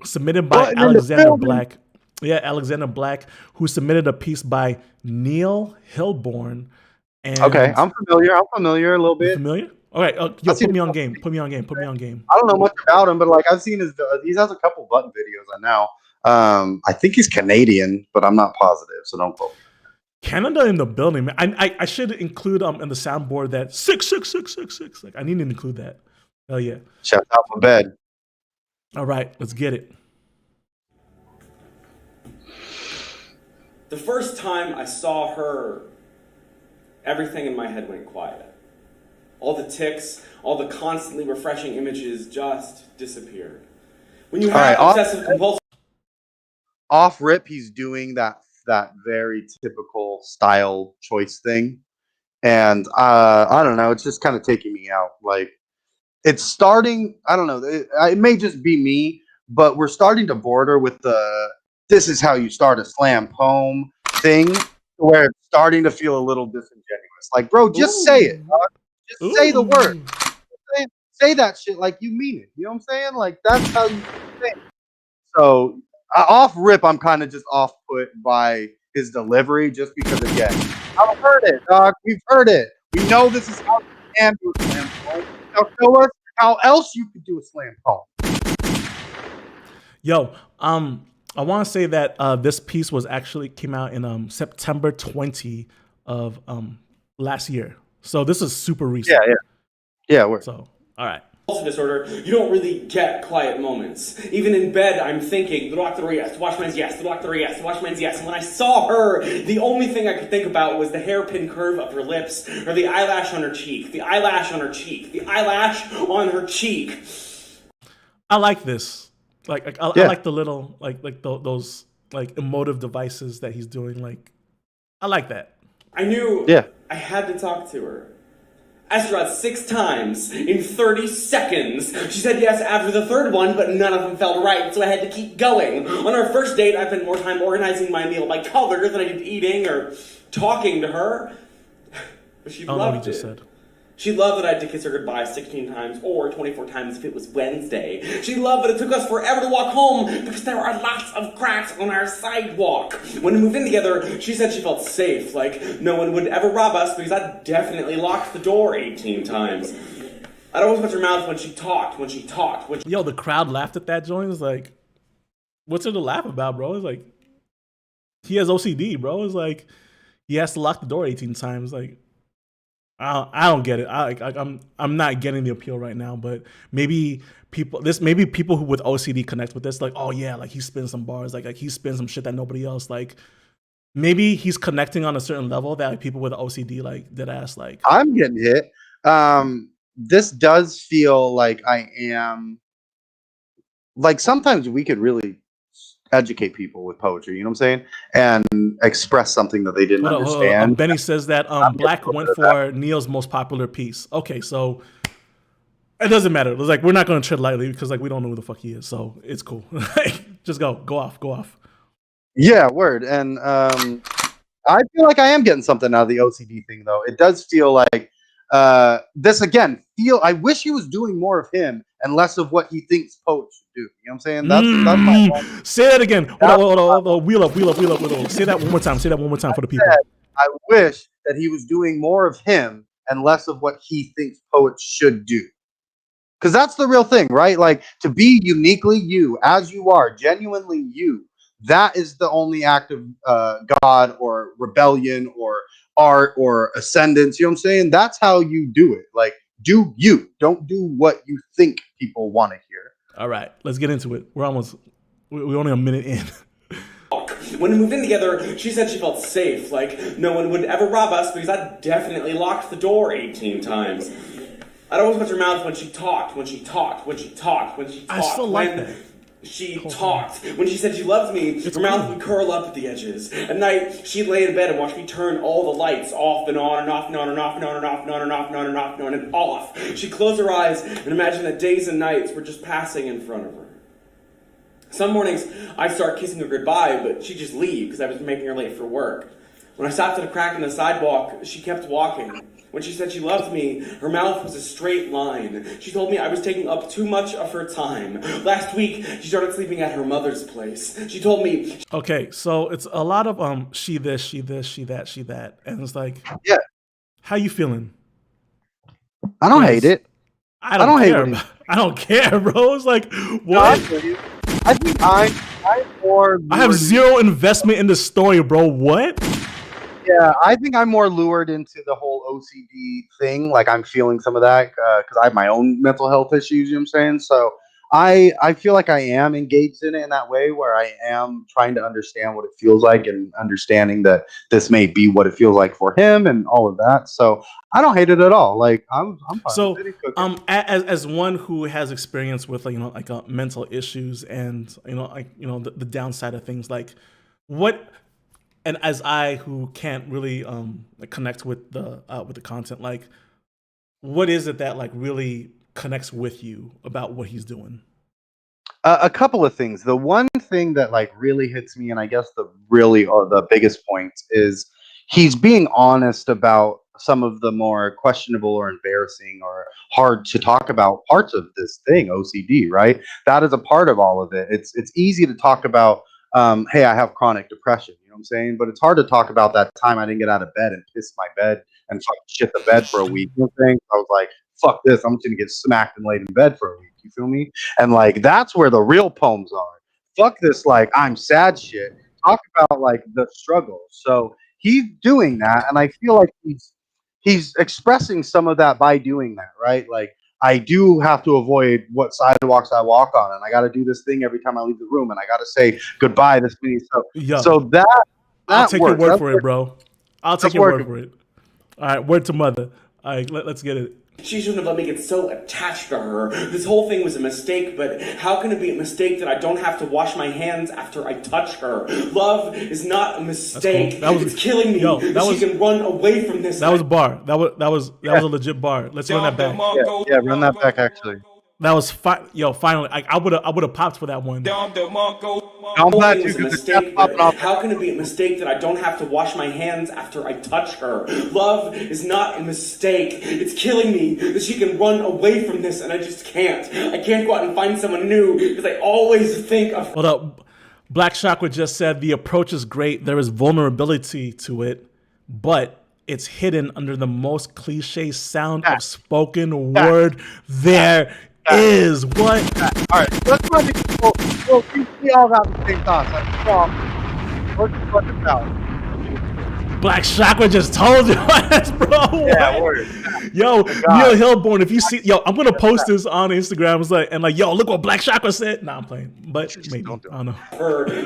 submitted by Alexander Black. Yeah, Alexander Black, who submitted a piece by Neil Hilborn. And okay, I'm familiar a little bit. Familiar? All right, put me on game. I don't know much about him, but like I've seen he has a couple button videos I know. I think he's Canadian, but I'm not positive, so don't quote me. Canada in the building, man. I should include in the soundboard that 66666. Like I need to include that. Oh yeah. Shout out for bed. All right, let's get it. The first time I saw her, everything in my head went quiet. All the tics, all the constantly refreshing images just disappeared. When you have obsessive compulsive off rip, he's doing that very typical style choice thing, and I don't know. It's just kind of taking me out. Like it's starting. I don't know. It may just be me, but we're starting to border with the "this is how you start a slam poem" thing, where it's starting to feel a little disingenuous. Like, bro, just say it. Just say the word. Say that shit like you mean it. You know what I'm saying? Like that's how you say it. So. Off rip, I'm kind of just off put by his delivery, just because again, I've heard it, dog. We've heard it. We know this is how you can do a slam poem. Now show us how else you could do a slam poem. Yo, I want to say that this piece came out in September 20 of last year. So this is super recent. Yeah. So all right. Disorder, you don't really get quiet moments. Even in bed, I'm thinking, the doctor yes, the watchman's yes, the doctor yes, the watchman's yes. And when I saw her, the only thing I could think about was the hairpin curve of her lips, or the eyelash on her cheek, the eyelash on her cheek, the eyelash on her cheek. I like this. I like the little those emotive devices that he's doing. Like, I like that. I knew I had to talk to her. Asked her out 6 times in 30 seconds. She said yes after the 3rd one, but none of them felt right, so I had to keep going. On our first date, I spent more time organizing my meal by color than I did eating or talking to her. But she loved it. She loved that I had to kiss her goodbye 16 times or 24 times if it was Wednesday. She loved that it took us forever to walk home because there are lots of cracks on our sidewalk. When we moved in together, she said she felt safe, like no one would ever rob us because I definitely locked the door 18 times. I'd always watch her mouth when she talked. Yo, the crowd laughed at that joint. It's like, what's there to laugh about, bro? It's like, he has OCD, bro. It's like, he has to lock the door 18 times. Like, I don't get it. I'm not getting the appeal right now, but maybe people who with OCD connect with this, like, oh yeah, like he spins some bars, like he spins some shit that nobody else, like maybe he's connecting on a certain level that like, people with OCD like dead ass like. I'm getting hit. This does feel like I am like sometimes we could really educate people with poetry, you know what I'm saying, and express something that they didn't understand. Benny says that Black went for Neil's most popular piece. Okay, so it doesn't matter. It's like we're not going to tread lightly because like we don't know who the fuck he is, so it's cool. Just go off. Yeah, word. And I feel like I am getting something out of the OCD thing, though. It does feel like this again. I wish he was doing more of him and less of what he thinks poets should do. You know what I'm saying? That's my point. Say that again. Hold on. Wheel up. Say that one more time. Say that one more time for the people. I wish that he was doing more of him and less of what he thinks poets should do. Because that's the real thing, right? Like to be uniquely you, as you are, genuinely you. That is the only act of God or rebellion or art or ascendance. You know what I'm saying? That's how you do it. Like, do you. Don't do what you think people want to hear. All right, let's get into it. We're only a minute in. When we moved in together, she said she felt safe, like no one would ever rob us because I definitely locked the door 18 times. I'd always watch her mouth when she talked. I still like that. She talked. When she said she loved me, her mouth would curl up at the edges. At night, she'd lay in bed and watch me turn all the lights off and on and off and on and off and on and off and on and off and on and off and on and off. She'd close her eyes and imagine that days and nights were just passing in front of her. Some mornings, I'd start kissing her goodbye, but she'd just leave because I was making her late for work. When I stopped at a crack in the sidewalk, she kept walking. When she said she loved me, her mouth was a straight line. She told me I was taking up too much of her time. Last week, she started sleeping at her mother's place. She told me... Okay, so it's a lot of she this, she that. And it's like, yeah, how you feeling? I don't hate it. I don't care. I don't care, bro. It's like, what? I think I'm more... I have zero investment in the story, bro. What? Yeah, I think I'm more lured into the whole OCD thing. Like I'm feeling some of that because I have my own mental health issues. You know what I'm saying? So I feel like I am engaged in it in that way where I am trying to understand what it feels like and understanding that this may be what it feels like for him and all of that. So I don't hate it at all. Like I'm fine. So as one who has experience with mental issues and the downside of things, like what. And as I, who can't really connect with the content, like, what is it that like really connects with you about what he's doing? A couple of things. The one thing that like really hits me, and I guess the biggest point is he's being honest about some of the more questionable or embarrassing or hard to talk about parts of this thing, OCD. Right? That is a part of all of it. It's easy to talk about. Hey, I have chronic depression. You know what I'm saying? But it's hard to talk about that time I didn't get out of bed and piss my bed and fucking shit the bed for a week. You know what I'm saying? I was like, fuck this. I'm just going to get smacked and laid in bed for a week. You feel me? And like, that's where the real poems are. Fuck this, like, I'm sad shit. Talk about like the struggle. So he's doing that. And I feel like he's expressing some of that by doing that, right? Like, I do have to avoid what sidewalks I walk on, and I got to do this thing every time I leave the room, and I got to say goodbye this many. So that I'll take your word for it, bro. I'll take your word for it. All right, word to mother. All right, let's get it. She shouldn't have let me get so attached to her. This whole thing was a mistake, but how can it be a mistake that I don't have to wash my hands after I touch her? Love is not a mistake. Cool. It's killing me. She can run away from this. That was a bar. That was a legit bar. Let's run that back. Yeah, run that back actually. That was finally. I would have popped for that one. I'm glad you could mistake. How can it be a mistake that I don't have to wash my hands after I touch her? Love is not a mistake. It's killing me that she can run away from this, and I just can't. I can't go out and find someone new because I always think of. Hold up. Black Chakra just said the approach is great. There is vulnerability to it, but it's hidden under the most cliche sound of spoken word there is. What? All right, let's run it. We all have the same thoughts. What's this about? Black Chakra just told you, bro. Yeah, word. Yo, Neil Hilborn, if you see, I'm gonna post this on Instagram. It's like, yo, look what Black Chakra said. Nah, I'm playing, but maybe I don't know.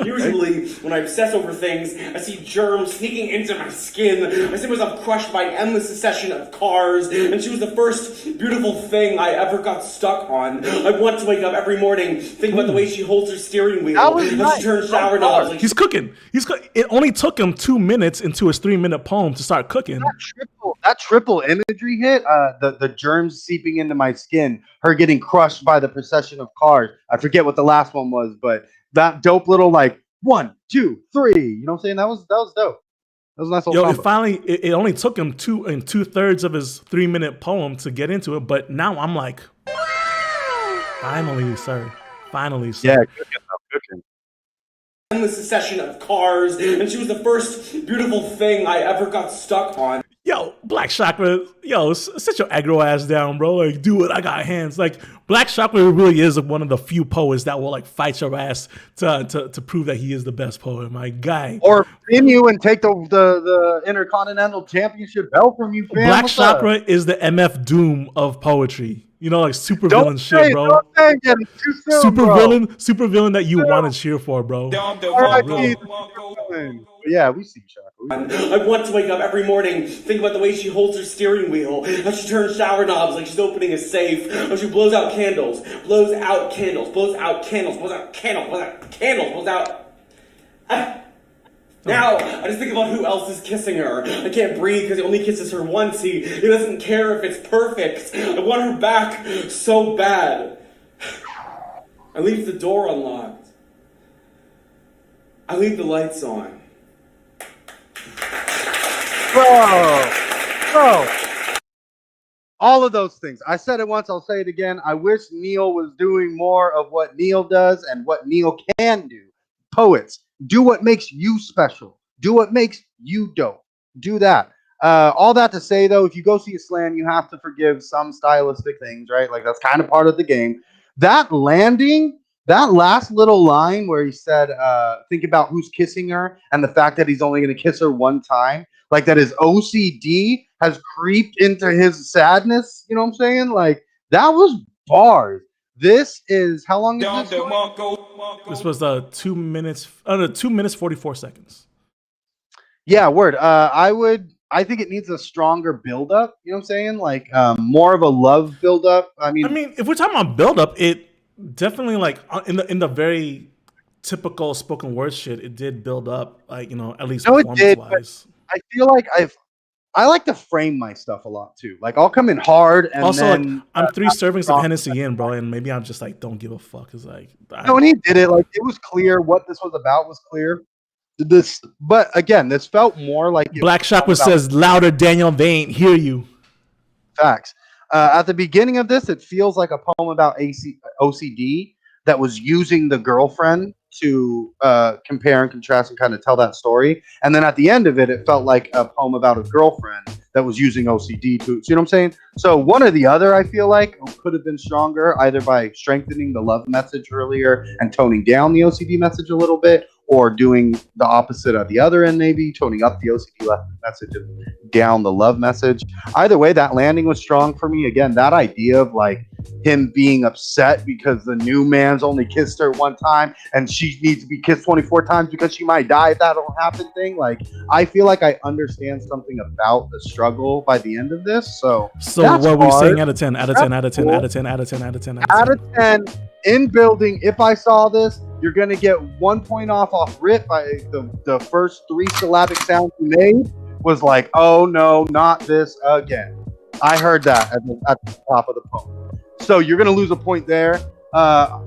Usually, when I obsess over things, I see germs sneaking into my skin. I see myself crushed by an endless succession of cars, and she was the first beautiful thing I ever got stuck on. I want to wake up every morning, think about the way she holds her steering wheel, how she turns shower knobs. He's cooking. It only took him 2 minutes into his 3-minute poem to start cooking. That triple imagery hit, the germs seeping into my skin, her getting crushed by the procession of cars. I forget what the last one was, but that dope little like 1, 2, 3. You know what I'm saying? That was dope. That was a nice little combo. It only took him 2/3 of his 3-minute poem to get into it, but now I'm like, finally, sir. Yeah, cooking. Endless succession of cars, and she was the first beautiful thing I ever got stuck on. Yo, Black Chakra, sit your aggro ass down, bro. Like, do it. I got hands. Like, Black Chakra really is one of the few poets that will like fight your ass to prove that he is the best poet, my guy. Or pin you and take the Intercontinental Championship belt from you, fam. Black Chakra is the MF Doom of poetry. You know, like super villain shit, bro. Super villain that you want to cheer for, bro. Yeah, we see Chakra. I want to wake up every morning, think about the way she holds her steering wheel, how she turns shower knobs like she's opening a safe, how she blows out candles, blows out candles, blows out candles, blows out candles, blows out candles, blows out. Now, I just think about who else is kissing her. I can't breathe because he only kisses her once. He doesn't care if it's perfect. I want her back so bad. I leave the door unlocked. I leave the lights on. Bro. All of those things. I said it once, I'll say it again. I wish Neil was doing more of what Neil does and what Neil can do. Poets, do what makes you special. Do what makes you dope. Do that. All that to say, though, if you go see a slam, you have to forgive some stylistic things, right? Like, that's kind of part of the game. That landing, that last little line where he said, think about who's kissing her and the fact that he's only going to kiss her one time, like that his OCD has creeped into his sadness. You know what I'm saying? Like, that was bars. This is, how long is this? This was 2 minutes, 2 minutes 44 seconds. Yeah, word. I think it needs a stronger build-up. You know what I'm saying? Like, more of a love build-up. I mean, if we're talking about build-up, it definitely, like, in the very typical spoken word shit, it did build up, like, at least performance-wise. I feel like I like to frame my stuff a lot too. Like, I'll come in hard and also, then like, I'm 3 servings of Hennessy in, bro, and maybe I'm just like, don't give a fuck. It's like, no, when he did it, like, it was clear what this was about. Was clear. But again, this felt more like Black Chakra says, "Louder, Daniel. They ain't hear you." Facts. At the beginning of this, it feels like a poem about OCD that was using the girlfriend to compare and contrast and kind of tell that story. And then at the end of it, it felt like a poem about a girlfriend that was using OCD to, you know what I'm saying? So one or the other, I feel like, could have been stronger, either by strengthening the love message earlier and toning down the OCD message a little bit, or doing the opposite at the other end, maybe toning up the OCD message and down the love message. Either way, that landing was strong for me. Again, that idea of like him being upset because the new man's only kissed her one time and she needs to be kissed 24 times because she might die if that don't happen thing. Like, I feel like I understand something about the struggle by the end of this. So what are we saying out of 10? Out of 10, out of 10, out of 10, out of 10, out of 10, out of 10. In building, if I saw this, you're going to get 1 point off rip by the first 3 syllabic sounds you made was like, oh no, not this again. I heard that at the top of the poem. So you're going to lose a point there.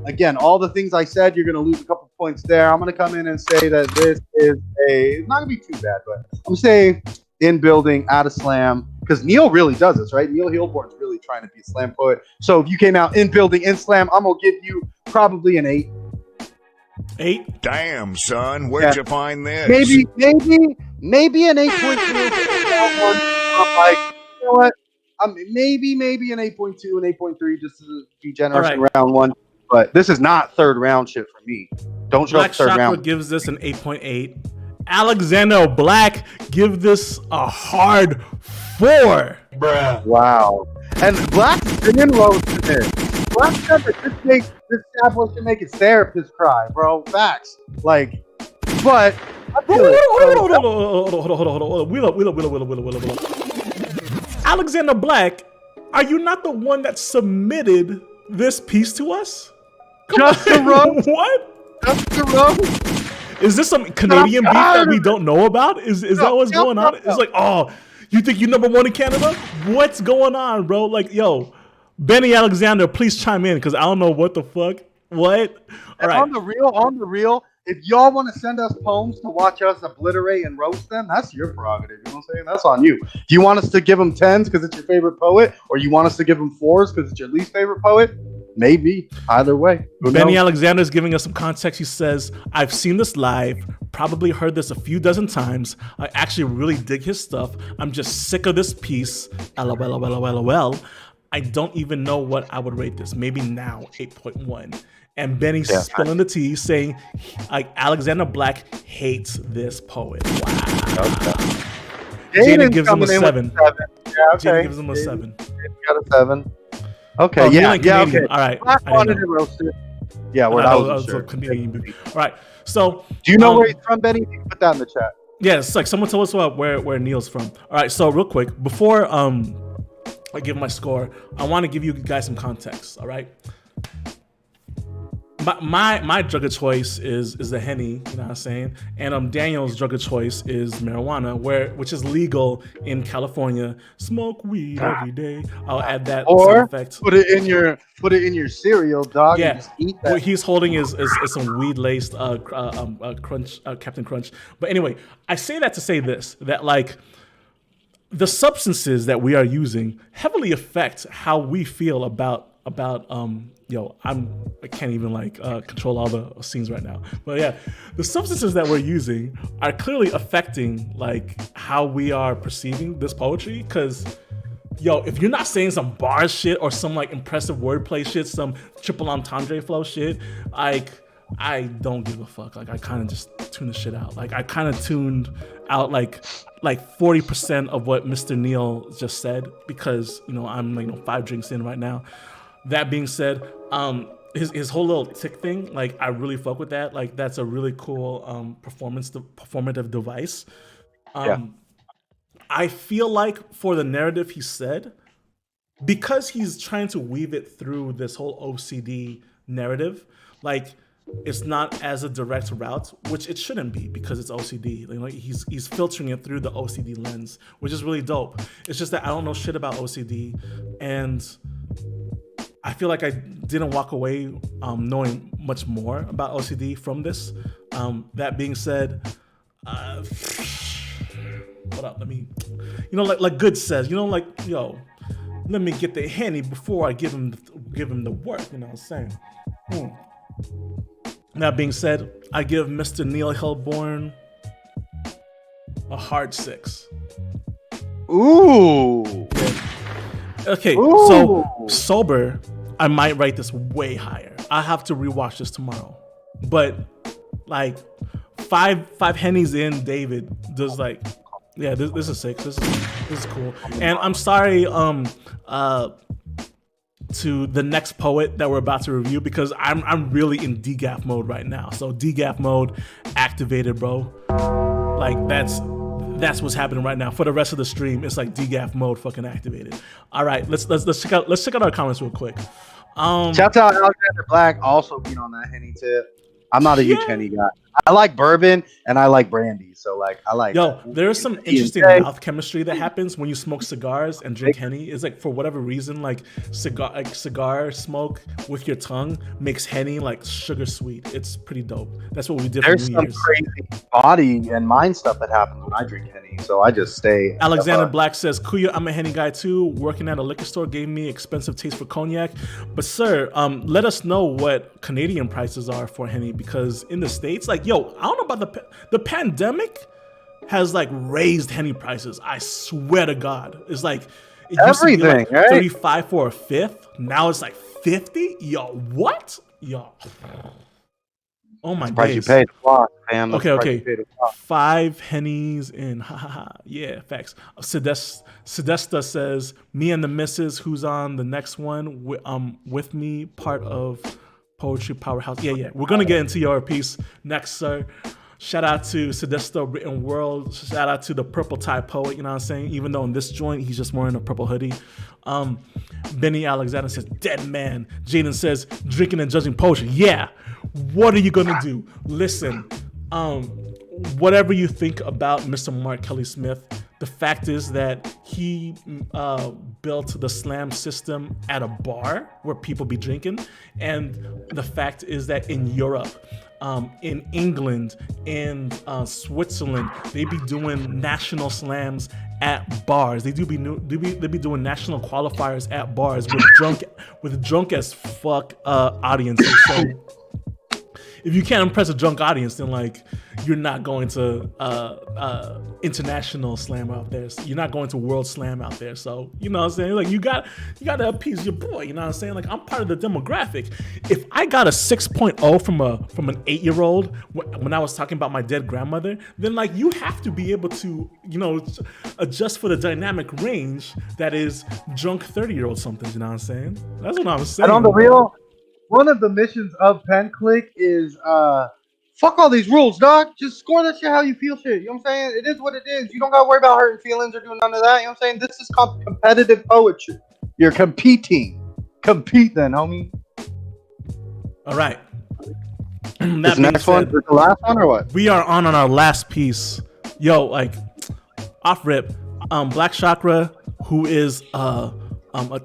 Again, all the things I said, you're going to lose a couple points there. I'm going to come in and say that this is it's not going to be too bad, but I'm saying in building, out of slam, because Neil really does this, right? Neil Hilborn's really trying to be a slam poet. So if you came out in building, in slam, I'm going to give you probably an 8. 8? Damn, son, where'd you find this? Maybe an 8.2. I'm like, you know what? Maybe an 8.2, an 8.3, just to be generous in round 1. But this is not third round shit for me. Don't show up third round. Black Chakra gives this an 8.8. Alexander Black give this a hard 4. Bruh. Wow. And Black's been in roasting it. Black said that this tablet should make his therapist cry, bro. Facts. Like, but hold on. Wheel up. Alexander Black, are you not the one that submitted this piece to us? Just the roast? What? Just the roast? Is this some Canadian beef that we don't know about? Is that what's going on? It's like, oh, you think you're number 1 in Canada? What's going on, bro? Like, yo, Benny Alexander, please chime in because I don't know what the fuck. What? All right. On the real, if y'all want to send us poems to watch us obliterate and roast them, that's your prerogative. You know what I'm saying? That's on you. Do you want us to give them 10s because it's your favorite poet, or you want us to give them 4s because it's your least favorite poet? Maybe. Either way. Benny Alexander is giving us some context. He says, I've seen this live, probably heard this a few dozen times. I actually really dig his stuff. I'm just sick of this piece. LOL. I don't even know what I would rate this. Maybe now 8.1. And Benny's spilling the tea, saying Alexander Black hates this poet. Wow. Okay. Jaden gives him a 7. Yeah, okay. Jaden gives him a 7. Got a 7. Okay, oh, yeah, okay. All right. I wanted to roast it. Yeah, we're not sure. Canadian. All right. So, do you know where he's from, Benny? You can put that in the chat. Yeah, it's like someone tell us where Neil's from. All right. So real quick, before I give my score, I want to give you guys some context. All right. My drug of choice is the Henny, you know what I'm saying? And Daniel's drug of choice is marijuana, which is legal in California. Smoke weed every day. I'll add that or effect. Put it in your cereal, dog. Yeah, and just eat that. What he's holding is some weed laced crunch, Captain Crunch. But anyway, I say that to say this: that like the substances that we are using heavily affect how we feel about I can't even control all the scenes right now. But yeah, the substances that we're using are clearly affecting like how we are perceiving this poetry. Cause if you're not saying some bar shit or some like impressive wordplay shit, some triple entendre flow shit, like I don't give a fuck. Like I kind of just tune the shit out. Like I kind of tuned out like 40% of what Mr. Neil just said because I'm 5 drinks in right now. That being said, his whole little tick thing, like I really fuck with that. Like that's a really cool performative device. I feel like for the narrative he said, because he's trying to weave it through this whole OCD narrative, like it's not as a direct route, which it shouldn't be because it's OCD. Like he's filtering it through the OCD lens, which is really dope. It's just that I don't know shit about OCD, and I feel like I didn't walk away knowing much more about OCD from this. That being said, hold up, let me, like Good says, let me get the Henny before I give him the work. You know what I'm saying? That being said, I give Mr. Neil Hilborn a hard 6. Ooh. Yeah. Okay, Ooh. So sober, I might rate this way higher. I have to rewatch this tomorrow. But like five Hennies in, David does like, yeah, this is 6. This is cool. And I'm sorry to the next poet that we're about to review because I'm really in DGAF mode right now. So DGAF mode activated, bro. Like that's what's happening right now. For the rest of the stream, it's like DGAF mode fucking activated. All right, let's check out our comments real quick. Shout out Alexander Black also being on that Henny tip. I'm not a huge Henny guy. I like bourbon and I like brandy, so like I like. There's some interesting mouth chemistry that happens when you smoke cigars and drink Henny. It's like for whatever reason, like cigar smoke with your tongue makes Henny like sugar sweet. It's pretty dope. That's what we did. There's for New some Year's. crazy body and mind stuff that happens when I drink Henny, so I just stay. Alexander Black says, Kuya, I'm a Henny guy too. Working at a liquor store gave me expensive taste for cognac. But sir, let us know what Canadian prices are for Henny because in the States, like, I don't know about the pandemic has like raised Henny prices. I swear to God. It's like, it used to be like right? 35 for a fifth. Now it's like 50. Yo, what? Yo. Oh my price days. you paid. Wow, fam. Okay. 5 hennies and yeah, facts. Sedesta says, me and the missus who's on the next one with me, part of Poetry Powerhouse. Yeah. We're gonna get into your piece next, sir. Shout out to Sedesta Written World. Shout out to the Purple Tie Poet, you know what I'm saying? Even though in this joint, he's just wearing a purple hoodie. Benny Alexander says, dead man. Jaden says, drinking and judging poetry. Yeah. What are you gonna do? Listen, whatever you think about Mr. Mark Kelly Smith, the fact is that he built the slam system at a bar where people be drinking. And the fact is that in Europe, in England, in Switzerland, they be doing national slams at bars. They be doing national qualifiers at bars with drunk as fuck audiences. So if you can't impress a drunk audience, then like you're not going to international slam out there. So you're not going to world slam out there. So you know what I'm saying? Like you got to appease your boy. You know what I'm saying? Like I'm part of the demographic. If I got a 6.0 from an 8-year-old when I was talking about my dead grandmother, then like you have to be able to adjust for the dynamic range that is drunk 30-year-old something. You know what I'm saying? That's what I was saying. And on the real. One of the missions of Pen Clique is fuck all these rules, dog. Just score that shit how you feel shit. You know what I'm saying? It is what it is. You don't gotta worry about hurting feelings or doing none of that. You know what I'm saying? This is called competitive poetry. You're competing. Compete then, homie. All right. This next one is the last one or what? We are on our last piece. Yo, like off rip. Black Chakra, who is a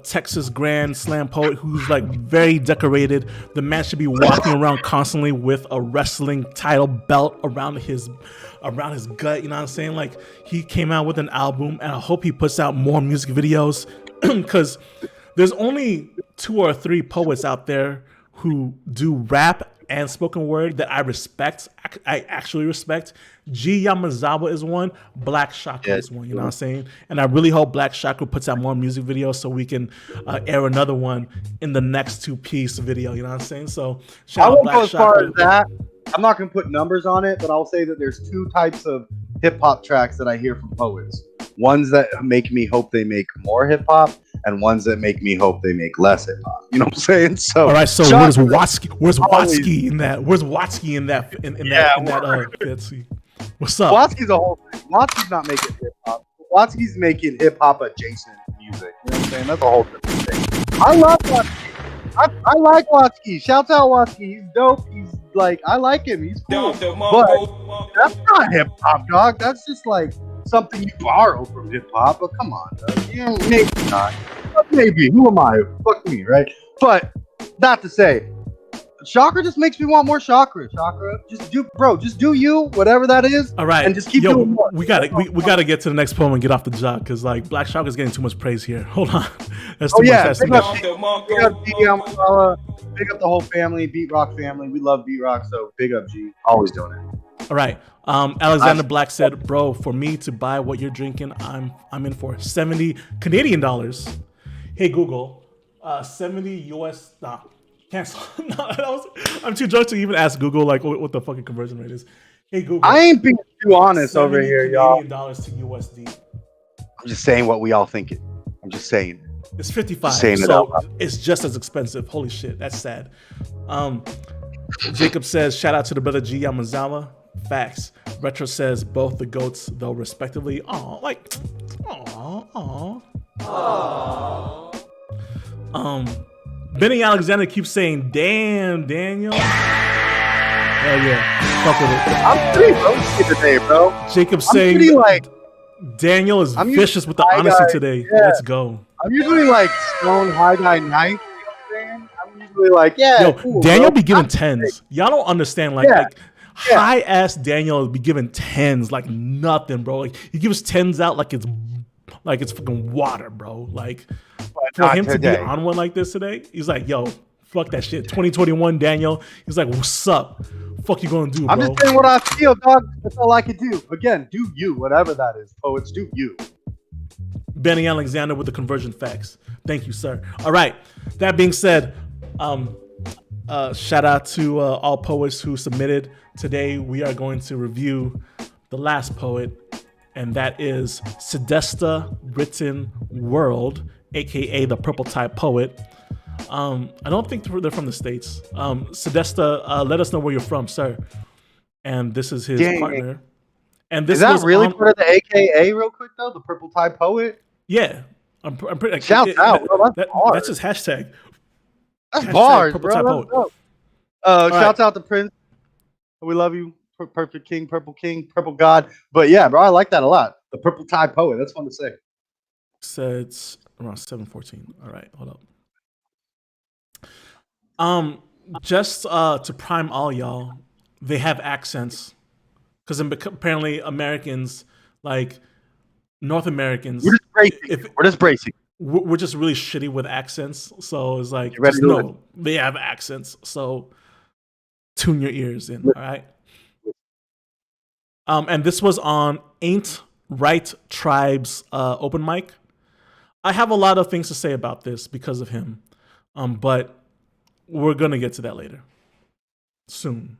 Texas Grand Slam poet who's like very decorated. The man should be walking around constantly with a wrestling title belt around his gut. You know what I'm saying? Like he came out with an album, and I hope he puts out more music videos because there's only 2 or 3 poets out there who do rap and spoken word that I respect. I actually respect. G Yamazawa is one. Black Chakra is one. You know what I'm saying? And I really hope Black Chakra puts out more music videos so we can air another one in the next 2-piece video. You know what I'm saying? So shout out Black Chakra. I won't go as far as that. I'm not gonna put numbers on it, but I'll say that there's 2 types of hip hop tracks that I hear from poets. Ones that make me hope they make more hip hop, and ones that make me hope they make less hip hop. You know what I'm saying? So all right. So where's Watsky? Where's Watsky in that? Where's Watsky in that? In that? Let's see. What's up? Watsky's a whole thing. Watsky's not making hip hop. Watsky's making hip hop adjacent music. You know what I'm saying? That's a whole different thing. I love Watsky. I like Watsky. Shouts out Watsky. He's dope. He's like, I like him. He's cool. But that's not hip hop, dog. That's just like something you borrow from hip hop. But come on, dog. You know, maybe not. Maybe. Who am I? Fuck me, right? But not to say, Chakra just makes me want more Chakra. Chakra, just do you, whatever that is. All right, and just keep doing more. We gotta get to the next poem and get off the job because like Black Chakra is getting too much praise here. Hold on, that's too much. Big up the whole family, Beat Rock family. We love Beat Rock, so big up G. Always doing it. All right. Alexander Black said, "Bro, for me to buy what you're drinking, I'm in for 70 Canadian dollars. Hey Google, 70 US. Nah, cancel. I'm too drunk to even ask Google like what the fucking conversion rate is. Hey Google, I ain't being too honest over here, y'all. $70 to USD. I'm just saying what we all think it. I'm just saying. It's 55. So it's just as expensive. Holy shit, that's sad. Jacob says, shout out to the brother G Yamazawa. Facts. Retro says both the goats though respectively. Benny Alexander keeps saying, damn, Daniel. Hell yeah. Fuck with it. I'm pretty roasty today, bro. Jacob saying Daniel is vicious with the honesty today. Yeah. Let's go. I'm usually like stone high guy night. You know what I'm saying? I'm usually like, yo, cool, Daniel be giving 10s. Y'all don't understand. High ass Daniel be giving 10s like nothing, bro. Like he gives 10s out like it's fucking water, bro. Like for him to be on one like this today, he's like, yo, fuck that shit. 2021 Daniel. He's like, what's up? Fuck you gonna do, bro? I'm just saying what I feel, dog. That's all I can do. Again, do you, whatever that is. Poets, do you. Benny Alexander with the conversion facts. Thank you, sir. All right. That being said, Shout out to all poets who submitted. Today we are going to review the last poet, and that is Sedesta Written World, aka the Purple Tie Poet. I don't think they're from the States. Sedesta, let us know where you're from, sir. And this is his partner. And this is that really part of the AKA real quick though? The Purple Tie Poet? Yeah. I'm pretty like, shout out, bro. That's his hashtag. That's bars, Purple bro. Shouts out to Prince. We love you, Perfect King, Purple God. But yeah, bro, I like that a lot. The Purple Tie Poet. That's fun to say. So it's around 7:14. All right, hold up. Just to prime all y'all, they have accents because apparently Americans, like North Americans, we're just bracing. We're just really shitty with accents. So it's like, they have accents. So tune your ears in, all right? And this was on Ain't Right Tribe's open mic. I have a lot of things to say about this because of him, but we're gonna get to that later, soon.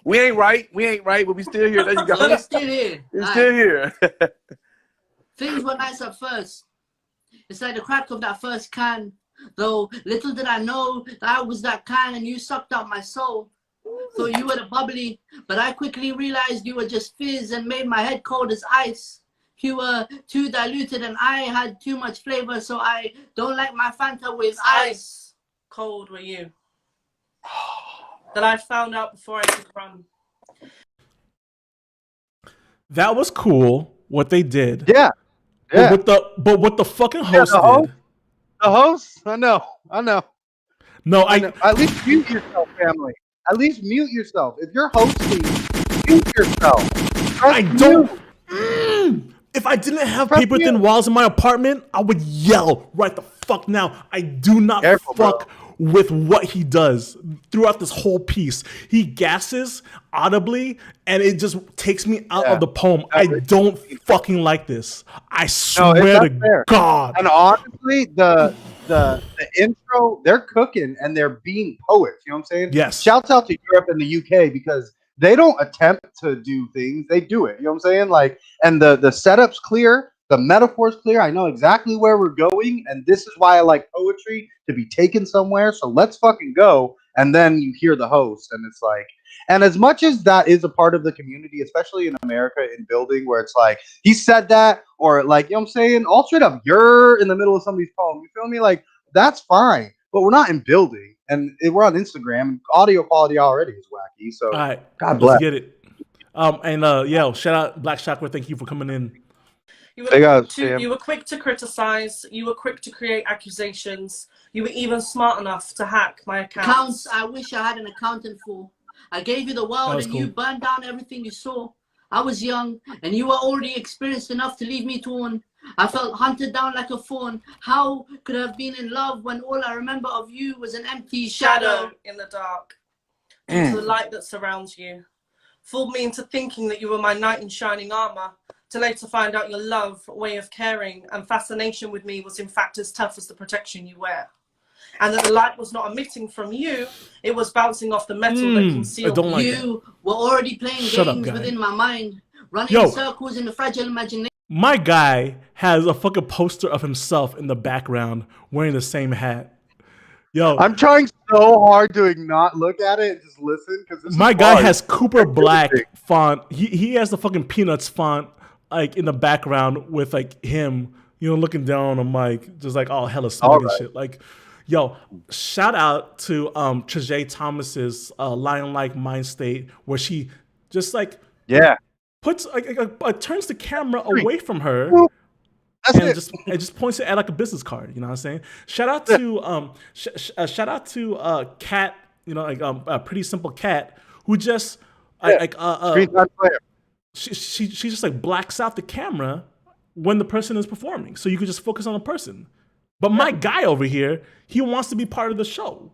We ain't right, but we still here. There you go. We're still here. We're still here. Things were nice at first. It's like the crack of that first can. Though little did I know that I was that can and you sucked out my soul. Thought you were the bubbly, but I quickly realized you were just fizz and made my head cold as ice. You were too diluted and I had too much flavor, so I don't like my Fanta with ice. Cold were you. That I found out before I could run. That was cool what they did. Yeah. But what the fucking host did. The host? I know. No, I know. At least mute yourself, family. At least mute yourself. If you're hosting, mute yourself. I don't. If I didn't have paper thin walls in my apartment, I would yell right the fuck now. I do not fuck with what he does throughout this whole piece. He gasses audibly, and it just takes me out of the poem. I don't fucking like this. I swear to God. And honestly, the intro, they're cooking and they're being poets. You know what I'm saying? Yes. Shouts out to Europe and the UK because they don't attempt to do things; they do it. You know what I'm saying? Like, and the setup's clear. The metaphor's clear. I know exactly where we're going, and this is why I like poetry, to be taken somewhere. So let's fucking go. And then you hear the host, and it's like, and as much as that is a part of the community, especially in America, in building, where it's like, he said that, or like, you know what I'm saying? All straight up, you're in the middle of somebody's poem. You feel me? Like, that's fine. But we're not in building, and we're on Instagram, and audio quality already is wacky. So, all right, God bless. Let's get it. Shout out Black Chakra. Thank you for coming in. You were quick to criticize. You were quick to create accusations. You were even smart enough to hack my accounts. I wish I had an accountant for. I gave you the world and you burned down everything you saw. I was young and you were already experienced enough to leave me torn. I felt hunted down like a fawn. How could I have been in love when all I remember of you was an empty shadow in the dark? Due to the light that surrounds you. Fooled me into thinking that you were my knight in shining armor, to later find out your love, way of caring, and fascination with me was in fact as tough as the protection you wear. And that the light was not emitting from you, it was bouncing off the metal that concealed you. Were already playing games within my mind, running in circles in the fragile imagination. My guy has a fucking poster of himself in the background wearing the same hat. Yo, I'm trying so hard to not look at it and just listen, because my guy has Cooper Black font. He has the fucking Peanuts font like in the background with like him, you know, looking down on a mic, just like all hella smug and shit. Like, yo, shout out to Trajae Thomas's Lion-like Mind State, where she just like puts turns the camera away from her. And just points it at like a business card, you know what I'm saying? Shout out to shout out to Cat, you know, like a Pretty Simple Cat, who just she just like blacks out the camera when the person is performing, so you can just focus on the person. But my guy over here, he wants to be part of the show.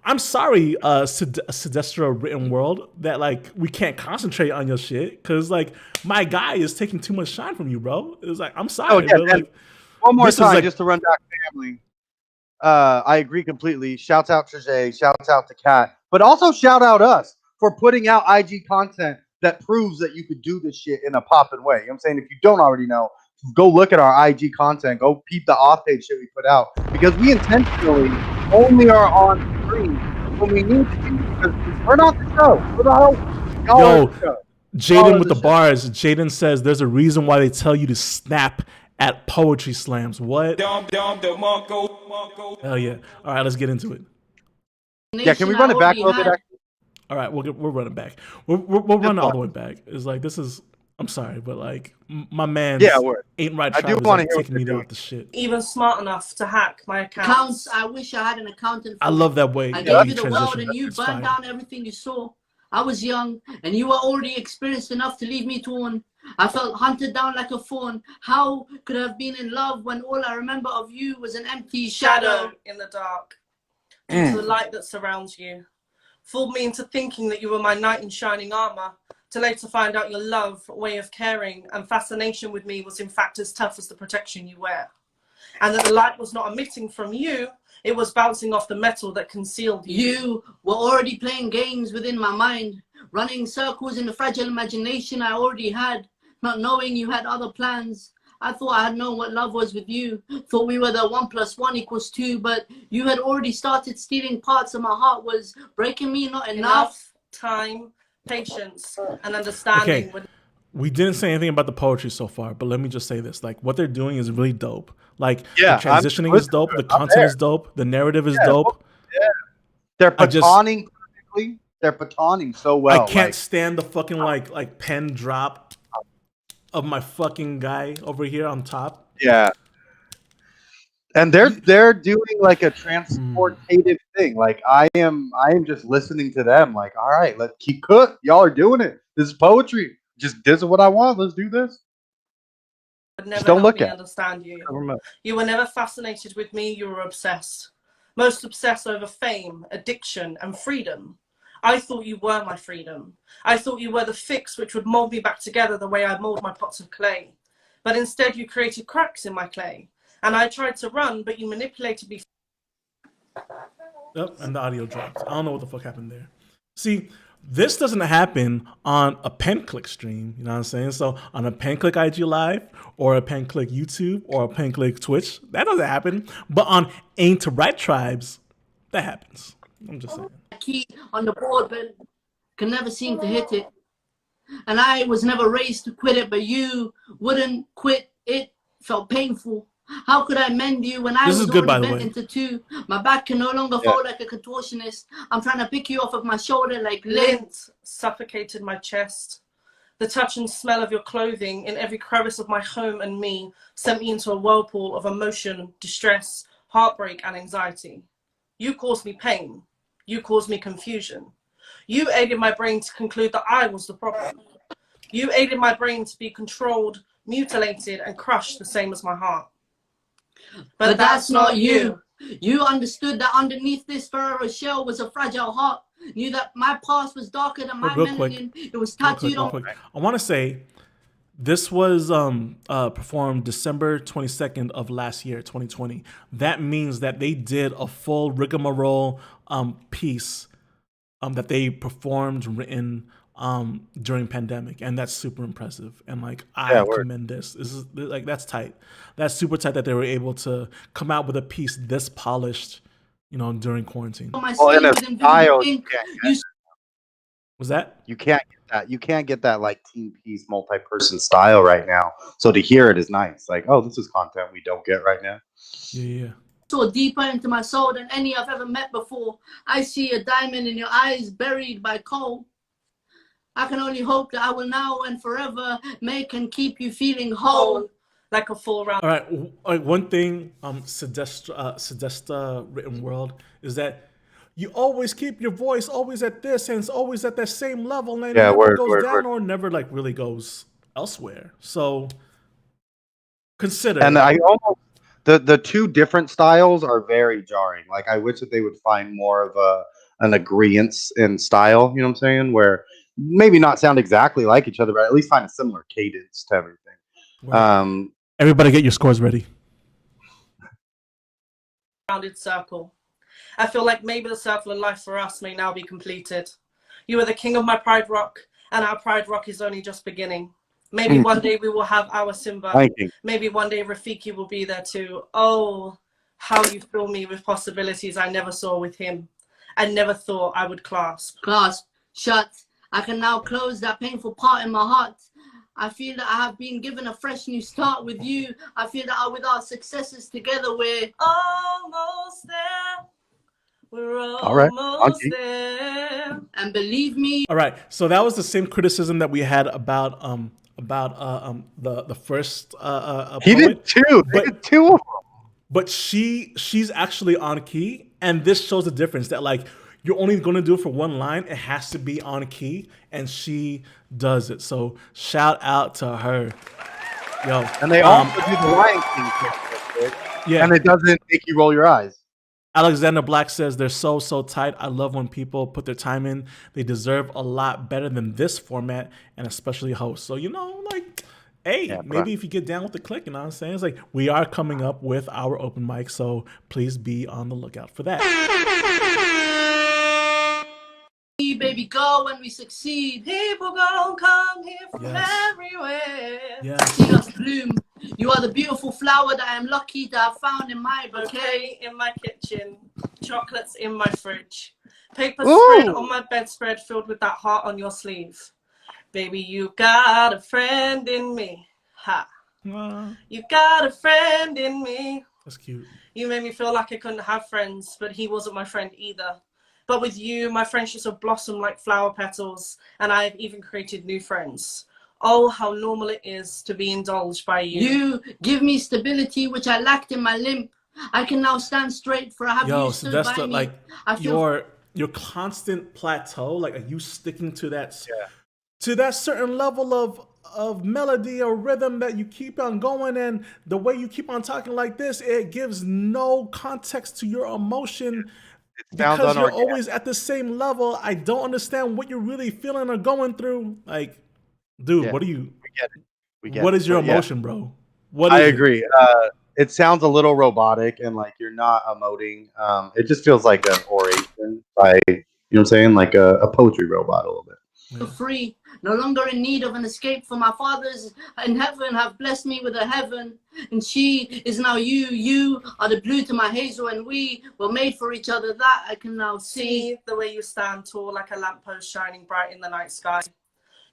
I'm sorry, Sedestra Written World, that like we can't concentrate on your shit because like my guy is taking too much shine from you, bro. It's like, I'm sorry. One more time, just to run back family. I agree completely. Shouts out Trejay, shouts out to Kat, but also shout out us for putting out IG content that proves that you could do this shit in a poppin' way. You know what I'm saying? If you don't already know, go look at our IG content. Go peep the off-page shit we put out because we intentionally only are on screen when we need to be because we're not the show. We're the host. Yo, Jaden with the bars. Jaden says there's a reason why they tell you to snap at poetry slams. What? Hell yeah. All right, let's get into it. Yeah, can we run it back a little bit? Actually? All right, we'll run it back. We'll run it all the way back. It's like this is. I'm sorry, but like my man ain't right. I do want to hear taking me out the shit. Even smart enough to hack my accounts. I wish I had an accountant. I love that way. I gave you the world, and you burned down everything you saw. I was young, and you were already experienced enough to leave me torn. I felt hunted down like a fawn. How could I have been in love when all I remember of you was an empty shadow in the dark? Due to the light that surrounds you. Fooled me into thinking that you were my knight in shining armor, to later find out your love, way of caring, and fascination with me was in fact as tough as the protection you wear. And that the light was not emitting from you, it was bouncing off the metal that concealed you. You were already playing games within my mind, running circles in the fragile imagination I already had, not knowing you had other plans. I thought I had known what love was with you, thought we were the 1 + 1 = 2, but you had already started stealing parts of my heart, was breaking me not enough. Time, patience, and understanding. Okay. We didn't say anything about the poetry so far, but let me just say this. Like, what they're doing is really dope. Like, the transitioning is dope, the content is dope, the narrative is dope. Yeah. They're batoning perfectly. They're batoning so well. I can't stand the fucking, like pen drop of my fucking guy over here on top. Yeah. And they're doing like a transportative thing. Like I am just listening to them. Like, all right, let's keep cook. Y'all are doing it. This is poetry. Just this is what I want. Let's do this. Just don't look at. Understand you. You were never fascinated with me. You were obsessed. Most obsessed over fame, addiction, and freedom. I thought you were my freedom. I thought you were the fix which would mold me back together the way I mold my pots of clay. But instead, you created cracks in my clay. And I tried to run, but you manipulated me. Oh, and the audio dropped. I don't know what the fuck happened there. See, this doesn't happen on a Pen Clique stream, you know what I'm saying? So on a Pen Clique IG Live or a Pen Clique YouTube or a Pen Clique Twitch, that doesn't happen. But on Ain't to Right Tribes, that happens. I'm just saying. Key on the board, but can never seem to hit it. And I was never raised to quit it, but you wouldn't quit. It felt painful. How could I mend you when I was already bent into two? My back can no longer fold like a contortionist. I'm trying to pick you off of my shoulder like lint. Suffocated my chest. The touch and smell of your clothing in every crevice of my home and me sent me into a whirlpool of emotion, distress, heartbreak, and anxiety. You caused me pain. You caused me confusion. You aided my brain to conclude that I was the problem. You aided my brain to be controlled, mutilated, and crushed the same as my heart. But that's not you. You understood that underneath this Ferrero shell was a fragile heart. Knew that my past was darker than my melanin. It was tattooed on. I want to say this was performed December 22nd of last year, 2020. That means that they did a full rigmarole piece that they performed, written during pandemic, and that's super impressive. And like I commend this. This is like that's tight. That's super tight that they were able to come out with a piece this polished, you know, during quarantine. Well, in a style, was that you can't get that. You can't get that like team piece, multi-person style right now. So to hear it is nice. Like, oh, this is content we don't get right now. Yeah. So deeper into my soul than any I've ever met before. I see a diamond in your eyes buried by coal. I can only hope that I will now and forever make and keep you feeling whole. Like a full round. All right. One thing, Sedesta written world is that you always keep your voice always at this and it's always at that same level, and it never goes down or never like really goes elsewhere. So consider. And I almost the two different styles are very jarring. Like I wish that they would find more of an agreement in style. You know what I'm saying? Where maybe not sound exactly like each other, but at least find a similar cadence to everything. Right. Everybody get your scores ready. rounded circle. I feel like maybe the circle of life for us may now be completed. You are the king of my pride rock, and our pride rock is only just beginning. Maybe one day we will have our Simba. Maybe one day Rafiki will be there too. Oh, how you fill me with possibilities I never saw with him. I never thought I would clasp. Clasp, shut. I can now close that painful part in my heart. I feel that I have been given a fresh new start with you. I feel that with our successes together, we're almost there. We're almost there. And believe me. All right. So that was the same criticism that we had about the first he poet. did two. They did two of them. But she's actually on key, and this shows the difference that like you're only going to do it for one line. It has to be on key, and she does it. So shout out to her. Yo. And they also do the Lion King kick, yeah. And it doesn't make you roll your eyes. Alexander Black says they're so tight. I love when people put their time in. They deserve a lot better than this format, and especially hosts. So, you know, like, hey, maybe if you get down with the click, you know what I'm saying? It's like we are coming up with our open mic, so please be on the lookout for that. Baby, go when we succeed. People gonna come here from everywhere. See us bloom. You are the beautiful flower that I am lucky to have found in my bouquet. In my kitchen, chocolates in my fridge, paper spread on my bedspread filled with that heart on your sleeve. Baby, you got a friend in me. Ha. You got a friend in me. That's cute. You made me feel like I couldn't have friends, but he wasn't my friend either. But with you, my friendships have blossomed like flower petals, and I have even created new friends. Oh, how normal it is to be indulged by you. You give me stability, which I lacked in my limp. I can now stand straight, for I have you stood so that's by the, me. like I feel your constant plateau, like you sticking to that certain level of melody or rhythm that you keep on going, and the way you keep on talking like this, it gives no context to your emotion. Because you're always at the same level. I don't understand what you're really feeling or going through. Like, dude, what are you? We get it. What is your emotion, bro? I agree. It sounds a little robotic and like you're not emoting. It just feels like an oration by, you know what I'm saying? Like a poetry robot a little bit. Free, no longer in need of an escape, for my fathers in heaven have blessed me with a heaven, and she is now you. You are the blue to my hazel, and we were made for each other. That I can now see. The way you stand tall like a lamppost shining bright in the night sky.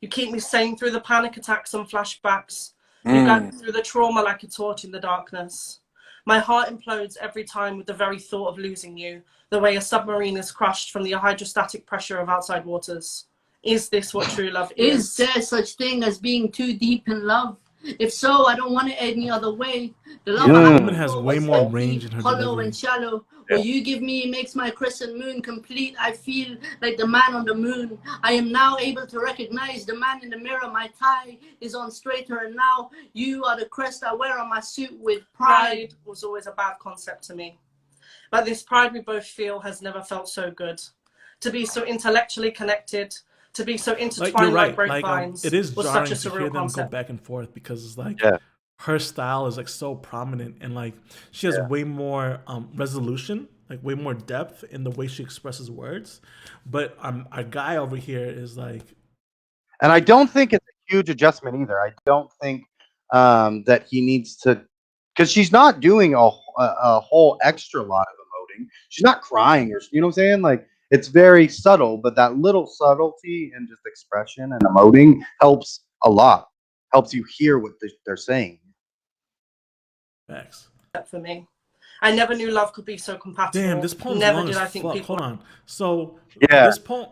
You keep me sane through the panic attacks and flashbacks. You guide me through the trauma like a torch in the darkness. My heart implodes every time with the very thought of losing you, the way a submarine is crushed from the hydrostatic pressure of outside waters. Is this what true love is? Is there such thing as being too deep in love? If so, I don't want it any other way. The love woman has way more range in her hollow delivery. and shallow. What you give me makes my crescent moon complete. I feel like the man on the moon. I am now able to recognize the man in the mirror. My tie is on straighter, and now you are the crest I wear on my suit with pride. Pride was always a bad concept to me. But this pride we both feel has never felt so good. To be so intellectually connected, to be so intertwined like grapevines, it is was jarring such a to surreal hear them concept. go back and forth because it's like her style is like so prominent, and like she has way more resolution, like way more depth in the way she expresses words. But our guy over here is like, and I don't think it's a huge adjustment either. I don't think that he needs to, because she's not doing a whole extra lot of emoting. She's not crying, or you know what I'm saying, like. It's very subtle, but that little subtlety and just expression and emoting helps a lot. Helps you hear what they're saying. Facts. For me, I never knew love could be so compatible. Damn, this poem's never long did as I think fuck. people. Hold on. So this poem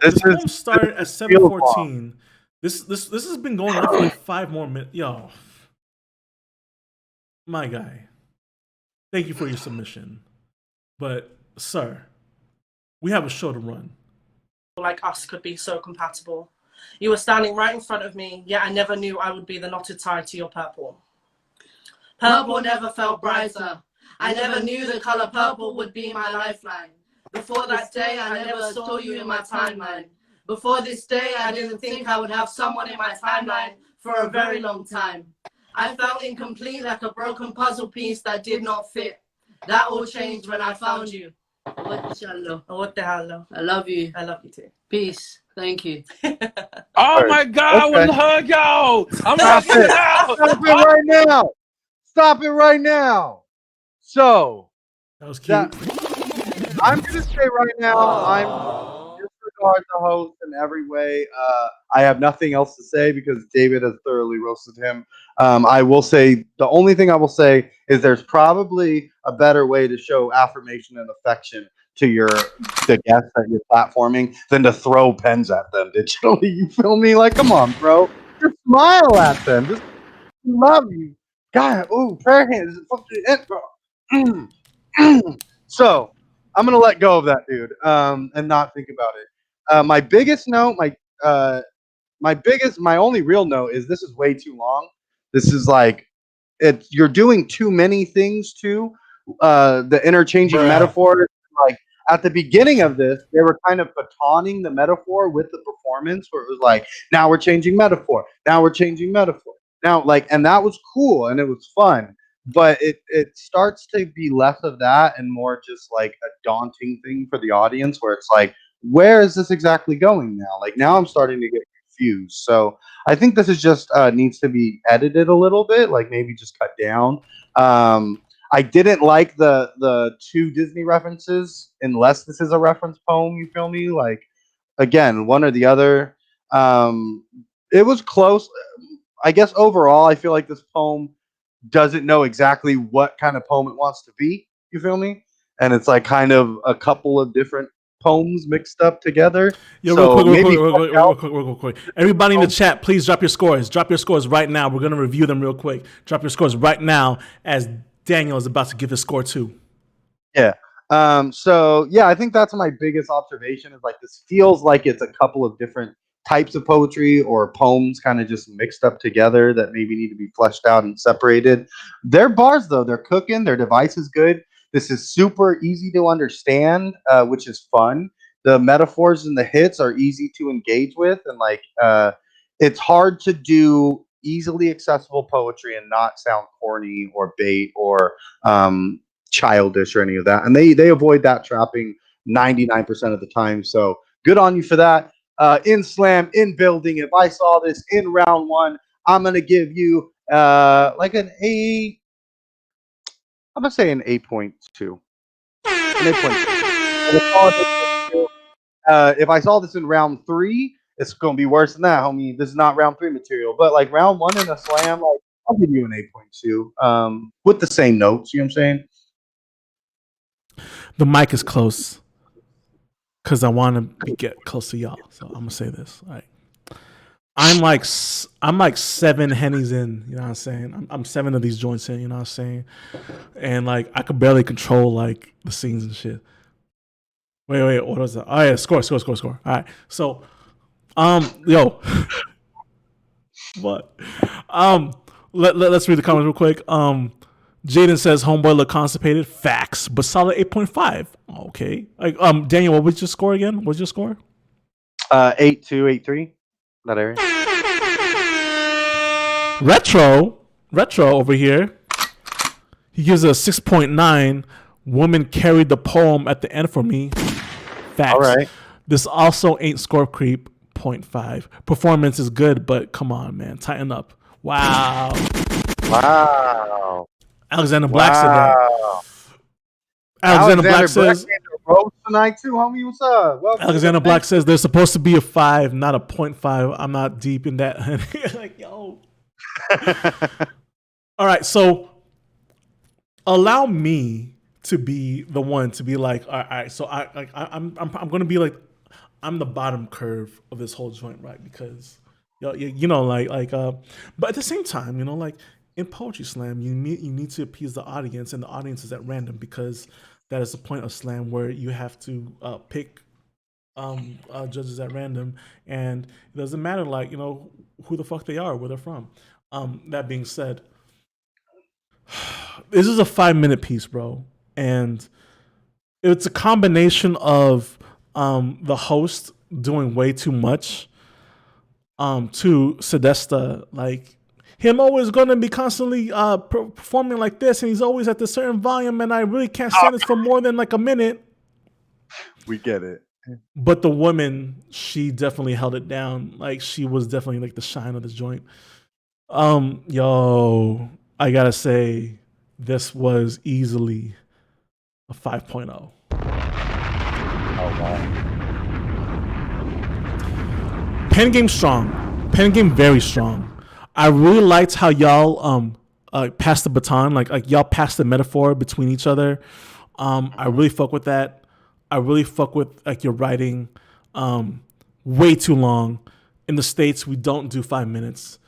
started at 7:14. This has been going on for like 5 more minutes. Yo, my guy, thank you for your submission, but sir, we have a show to run. Like us could be so compatible. You were standing right in front of me, yet I never knew I would be the knotted tie to your purple. Purple never felt brighter. I never knew the color purple would be my lifeline. Before that day, I never saw you in my timeline. Before this day, I didn't think I would have someone in my timeline for a very long time. I felt incomplete, like a broken puzzle piece that did not fit. That all changed when I found you. What the hell? I love you. I love you too. Peace. Thank you. Oh my God, I want to hug y'all. I'm Stop hugging it. y'all. Stop it right now. Stop it right now. So, that was cute. I'm going to say right now, I'm disregard the host in every way. I have nothing else to say because David has thoroughly roasted him. I will say, the only thing I will say is there's probably a better way to show affirmation and affection to the guests that you're platforming than to throw pens at them digitally. You feel me? Like, come on, bro. Just smile at them. Just love you. God, ooh, prayer hands. So I'm gonna let go of that dude and not think about it. My biggest note, my only real note is this is way too long. This is like you're doing too many things too. The interchanging metaphors, like at the beginning of this, they were kind of batoning the metaphor with the performance, where it was like, now we're changing metaphor, now we're changing metaphor, now and that was cool and it was fun. But it starts to be less of that and more just like a daunting thing for the audience, where it's like, where is this exactly going now? Like now I'm starting to get confused. So I think this is just needs to be edited a little bit, like maybe just cut down. I didn't like the two Disney references, unless this is a reference poem. You feel me? Like again, one or the other. It was close. I guess overall, I feel like this poem doesn't know exactly what kind of poem it wants to be. You feel me? And it's like kind of a couple of different poems mixed up together. Yo, so real quick. Everybody in the chat, please drop your scores. Drop your scores right now. We're going to review them real quick. Drop your scores right now as Daniel is about to give his score too. Yeah. So yeah, I think that's my biggest observation is like this feels like it's a couple of different types of poetry or poems kind of just mixed up together that maybe need to be fleshed out and separated. Their bars though, they're cooking, their device is good. This is super easy to understand, which is fun. The metaphors and the hits are easy to engage with, and like it's hard to do easily accessible poetry and not sound corny or bait or childish or any of that. And they avoid that trapping 99% of the time. So good on you for that. In slam, in building, if I saw this in round one, I'm gonna give you like an A. I'm gonna say an 8.2. An 8.2. If I saw this in round three, it's gonna be worse than that, homie. This is not round three material, but like round one in a slam, like I'll give you an 8.2. With the same notes. You know what I'm saying? The mic is close because I want to get close to y'all. So I'm gonna say this. All right. I'm like 7 hennies in, you know what I'm saying? I'm 7 of these joints in, you know what I'm saying? And like I could barely control like the scenes and shit. Wait, what was that? Oh yeah, score. All right. So yo. What? Let's read the comments real quick. Jaden says homeboy look constipated. Facts, but solid 8.5. Okay. Like Daniel, what was your score again? What was your score? 8.2, 8.3. That area. Retro over here. He gives a 6.9. Woman carried the poem at the end for me. Facts. All right. This also ain't score creep. 0.5. Performance is good, but come on, man, tighten up. Wow. Alexander Black said that. Alexander Black says tonight too, homie. What's up? Welcome. Alexander Black says there's supposed to be a 5, not a 0.5. I'm not deep in that. Like, yo. All right, so allow me to be the one to be like, all right. So I'm gonna be like, I'm the bottom curve of this whole joint, right? Because you know, but at the same time, you know, like in Poetry Slam, you need to appease the audience, and the audience is at random because that is the point of Slam, where you have to pick judges at random, and it doesn't matter, like, you know, who the fuck they are, where they're from. That being said, this is a 5-minute piece, bro, and it's a combination of the host doing way too much to Sedesta. Like, him always going to be constantly performing like this, and he's always at this certain volume, and I really can't stand this for more than like a minute. We get it. But the woman, she definitely held it down. Like, she was definitely like the shine of this joint. Yo, I gotta say, this was easily a 5.0. Oh, wow. Pen game strong. Pen game very strong. I really liked how y'all passed the baton, like y'all passed the metaphor between each other. I really fuck with that. I really fuck with like your writing. Way too long. In the States, we don't do 5 minutes.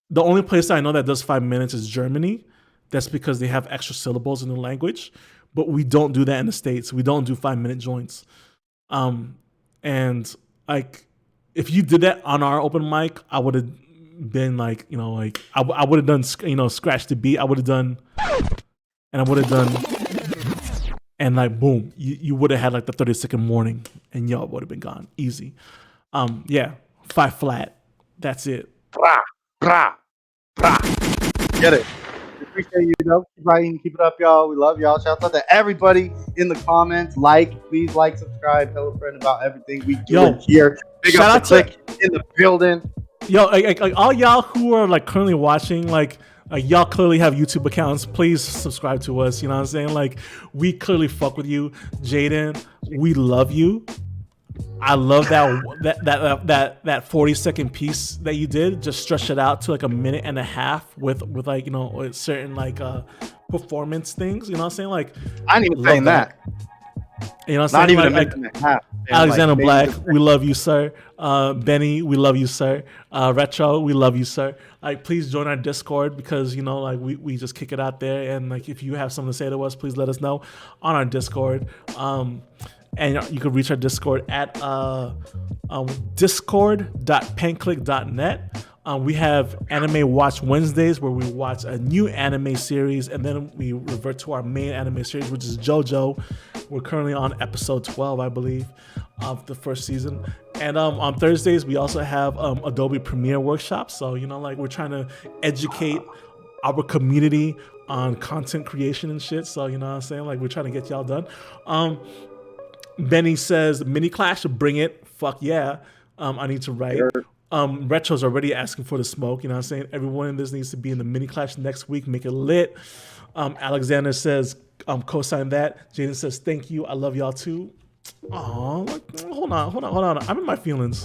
The only place I know that does 5 minutes is Germany. That's because they have extra syllables in the language. But we don't do that in the States. We don't do 5 minute joints. And like, if you did that on our open mic, I would have been like, you know, like I would have done, you know, scratch the beat. I would have done, and I would have done, and like boom, you would have had like the 30-second warning, and y'all would have been gone easy. Yeah, 5 flat. That's it. Brah, brah, brah. Get it. Appreciate you, though. Keep writing, keep it up, y'all. We love y'all. Shout out to everybody in the comments. Please like, subscribe, tell a friend about everything we do here. Big shout up the Clique in the building. Yo, like all y'all who are like currently watching, like y'all clearly have YouTube accounts. Please subscribe to us. You know what I'm saying? Like, we clearly fuck with you, Jaden. We love you. I love that 40-second piece that you did. Just stretch it out to like a minute and a half with like, you know, certain like performance things. You know what I'm saying? Like, I ain't even saying that. You know what I'm saying? Not even like, a minute and a half. Alexander Black, we love you, sir. Benny, we love you, sir. Retro, we love you, sir. Like, please join our Discord because, you know, like we just kick it out there. And like, if you have something to say to us, please let us know on our Discord. And you can reach our Discord at discord.penclique.net. We have Anime Watch Wednesdays where we watch a new anime series and then we revert to our main anime series, which is JoJo. We're currently on episode 12, I believe, of the first season. And on Thursdays, we also have Adobe Premiere workshops. So, you know, like, we're trying to educate our community on content creation and shit. So, you know what I'm saying? Like, we're trying to get y'all done. Benny says, mini clash, bring it. Fuck yeah. I need to write. Retro's already asking for the smoke. You know what I'm saying? Everyone in this needs to be in the mini clash next week. Make it lit. Alexander says, co-sign that. Jaden says, thank you. I love y'all too. Aw, hold on. I'm in my feelings.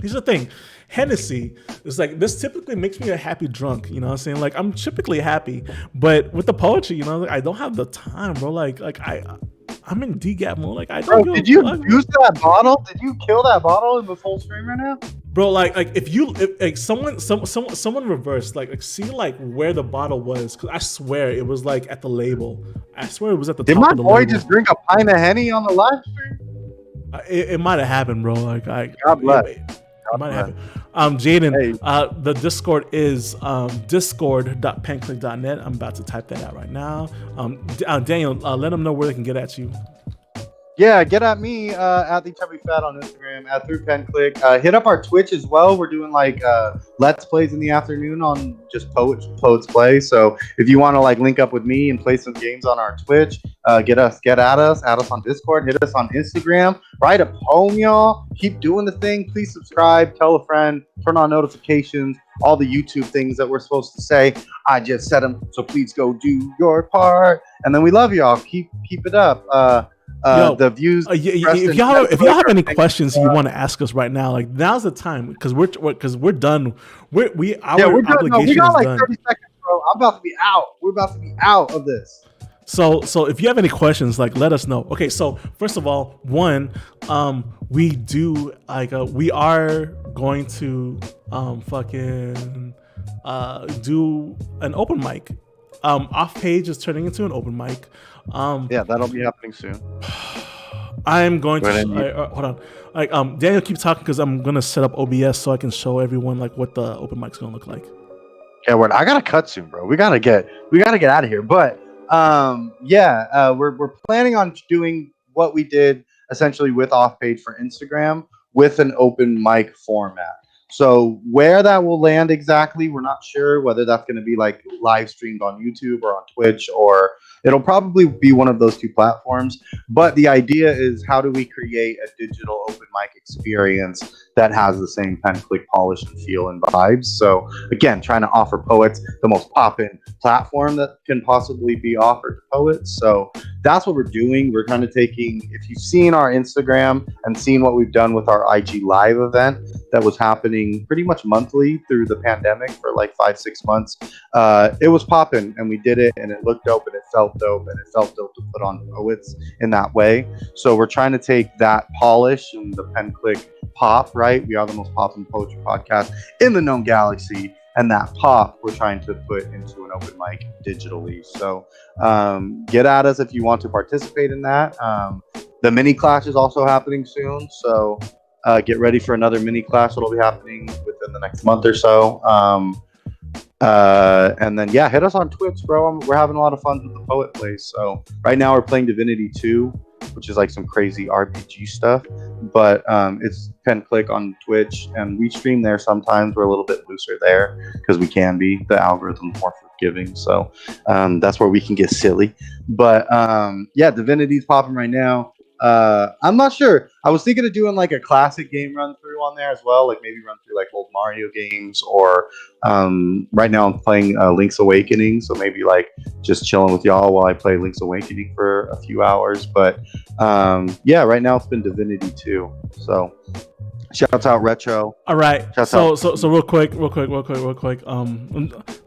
Here's the thing. Hennessy is like, this typically makes me a happy drunk. You know what I'm saying? Like, I'm typically happy, but with the poetry, you know, like, I don't have the time, bro. Like I'm in DGAP mode. Like, I don't. Bro, did you use that bottle? Did you kill that bottle in the full stream right now? Bro, like if someone reversed, like see like where the bottle was, because I swear it was like at the label. I swear it was at the top of the label. Did my boy just drink a pint of Henny on the live stream? It might have happened, bro. Like, God bless. It might happen. Jaden, hey. The Discord is discord.penclique.net. I'm about to type that out right now. Daniel, let them know where they can get at you. Yeah, get at me at the Chubby Fat on Instagram, at through Pen Clique. Hit up our Twitch as well. We're doing like Let's Plays in the afternoon on just Poets Play. So if you want to like link up with me and play some games on our Twitch, get at us on Discord, hit us on Instagram, write a poem, y'all. Keep doing the thing. Please subscribe, tell a friend, turn on notifications, all the YouTube things that we're supposed to say. I just said them, so please go do your part. And then we love y'all. Keep it up. The views. If y'all have any questions you want to ask us right now, like, now's the time, because we're done. We're done. We got like 30 seconds, bro. I'm about to be out. We're about to be out of this. So if you have any questions, like, let us know. Okay, so first of all, we do like we are going to do an open mic. Off page is turning into an open mic. Yeah, that'll be happening soon. I'm going to hold on. Like, Daniel, keep talking because I'm gonna set up OBS so I can show everyone like what the open mic's gonna look like. Yeah, word. I gotta cut soon, bro. We gotta get out of here. But we're planning on doing what we did essentially with off page for Instagram with an open mic format. So where that will land exactly, we're not sure. Whether that's going to be like live streamed on YouTube or on Twitch, or it'll probably be one of those two platforms. But the idea is, how do we create a digital open mic experience that has the same Pen Clique polish and feel and vibes? So again, trying to offer poets the most pop-in platform that can possibly be offered to poets. So that's what we're doing. We're kind of taking, if you've seen our Instagram and seen what we've done with our IG live event that was happening pretty much monthly through the pandemic for like 5-6 months, it was popping, and we did it, and it looked dope, and it felt dope, and it felt dope to put on poets in that way. So we're trying to take that polish and the Pen Clique pop, right? We are the most poppin' poetry podcast in the known galaxy, and that pop we're trying to put into an open mic digitally. So get at us if you want to participate in that. The mini clash is also happening soon, so get ready for another mini clash that'll be happening within the next month or so. And then hit us on Twitch, bro. We're having a lot of fun with the Poet Place. So right now we're playing Divinity 2, which is like some crazy RPG stuff, but it's Pen Clique on Twitch, and we stream there sometimes. We're a little bit looser there because we can be. The algorithm's more forgiving, so that's where we can get silly. But Divinity's popping right now. I'm not sure. I was thinking of doing like a classic game run through on there as well, like maybe run through like old Mario games, or right now I'm playing Link's Awakening, so maybe like just chilling with y'all while I play Link's Awakening for a few hours. But right now it's been Divinity 2. So shouts out Retro. All right. So real quick.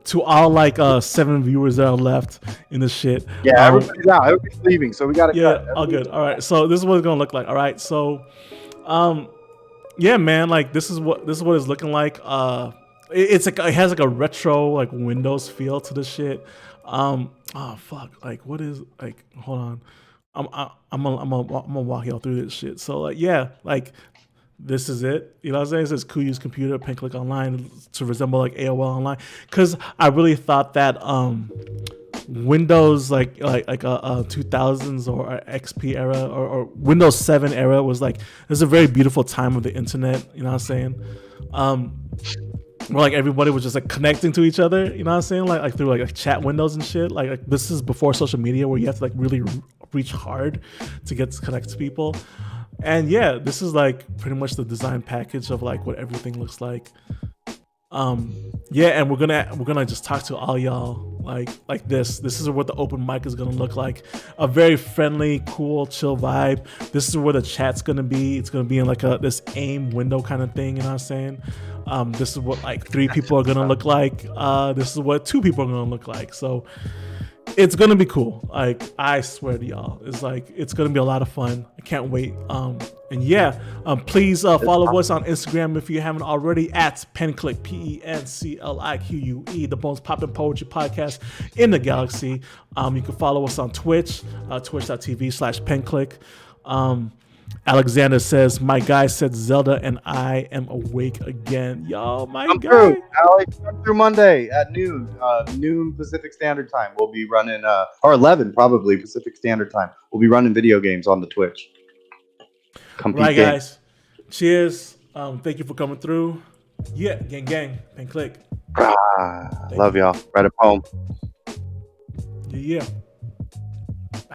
To all like 7 viewers that are left in this shit. Yeah, everybody's out. Everybody's leaving, so we gotta cut. All good. All right. So this is what it's gonna look like. All right. So, man, like this is what it's looking like. It's like it has like a retro like Windows feel to the shit. Like what is like? Hold on. I'm gonna walk y'all through this shit. So like. This is it. You know what I'm saying? It says Kuya's computer, Pen Clique Online, to resemble like AOL Online. Because I really thought that Windows like a 2000s or XP era or Windows 7 era was like, it was a very beautiful time of the internet. You know what I'm saying? Where like everybody was just like connecting to each other. You know what I'm saying? Like through like chat windows and shit. Like this is before social media, where you have to like really reach hard to get to connect to people. And this is like pretty much the design package of like what everything looks like. And we're gonna just talk to all y'all like this. This is what the open mic is gonna look like. A very friendly, cool, chill vibe. This is where the chat's gonna be. It's gonna be in like this AIM window kind of thing. You know what I'm saying? This is what like 3 people are gonna look like. This is what 2 people are gonna look like. So it's gonna be cool. Like I swear to y'all, it's gonna be a lot of fun. I can't wait. Please follow us on Instagram if you haven't already at Pen Clique, PENCLIQUE, the most poppin' poetry podcast in the galaxy. You can follow us on Twitch, twitch.tv/Pen Clique. Alexander says, my guy said Zelda and I am awake again. Yo, my guy. Through, Alex. Come through Monday at noon Pacific Standard Time. We'll be running, or 11 probably Pacific Standard Time. We'll be running video games on the Twitch. Come right, guys. Cheers. Thank you for coming through. Yeah, gang, Pen Clique. Love y'all. Right at home. Yeah.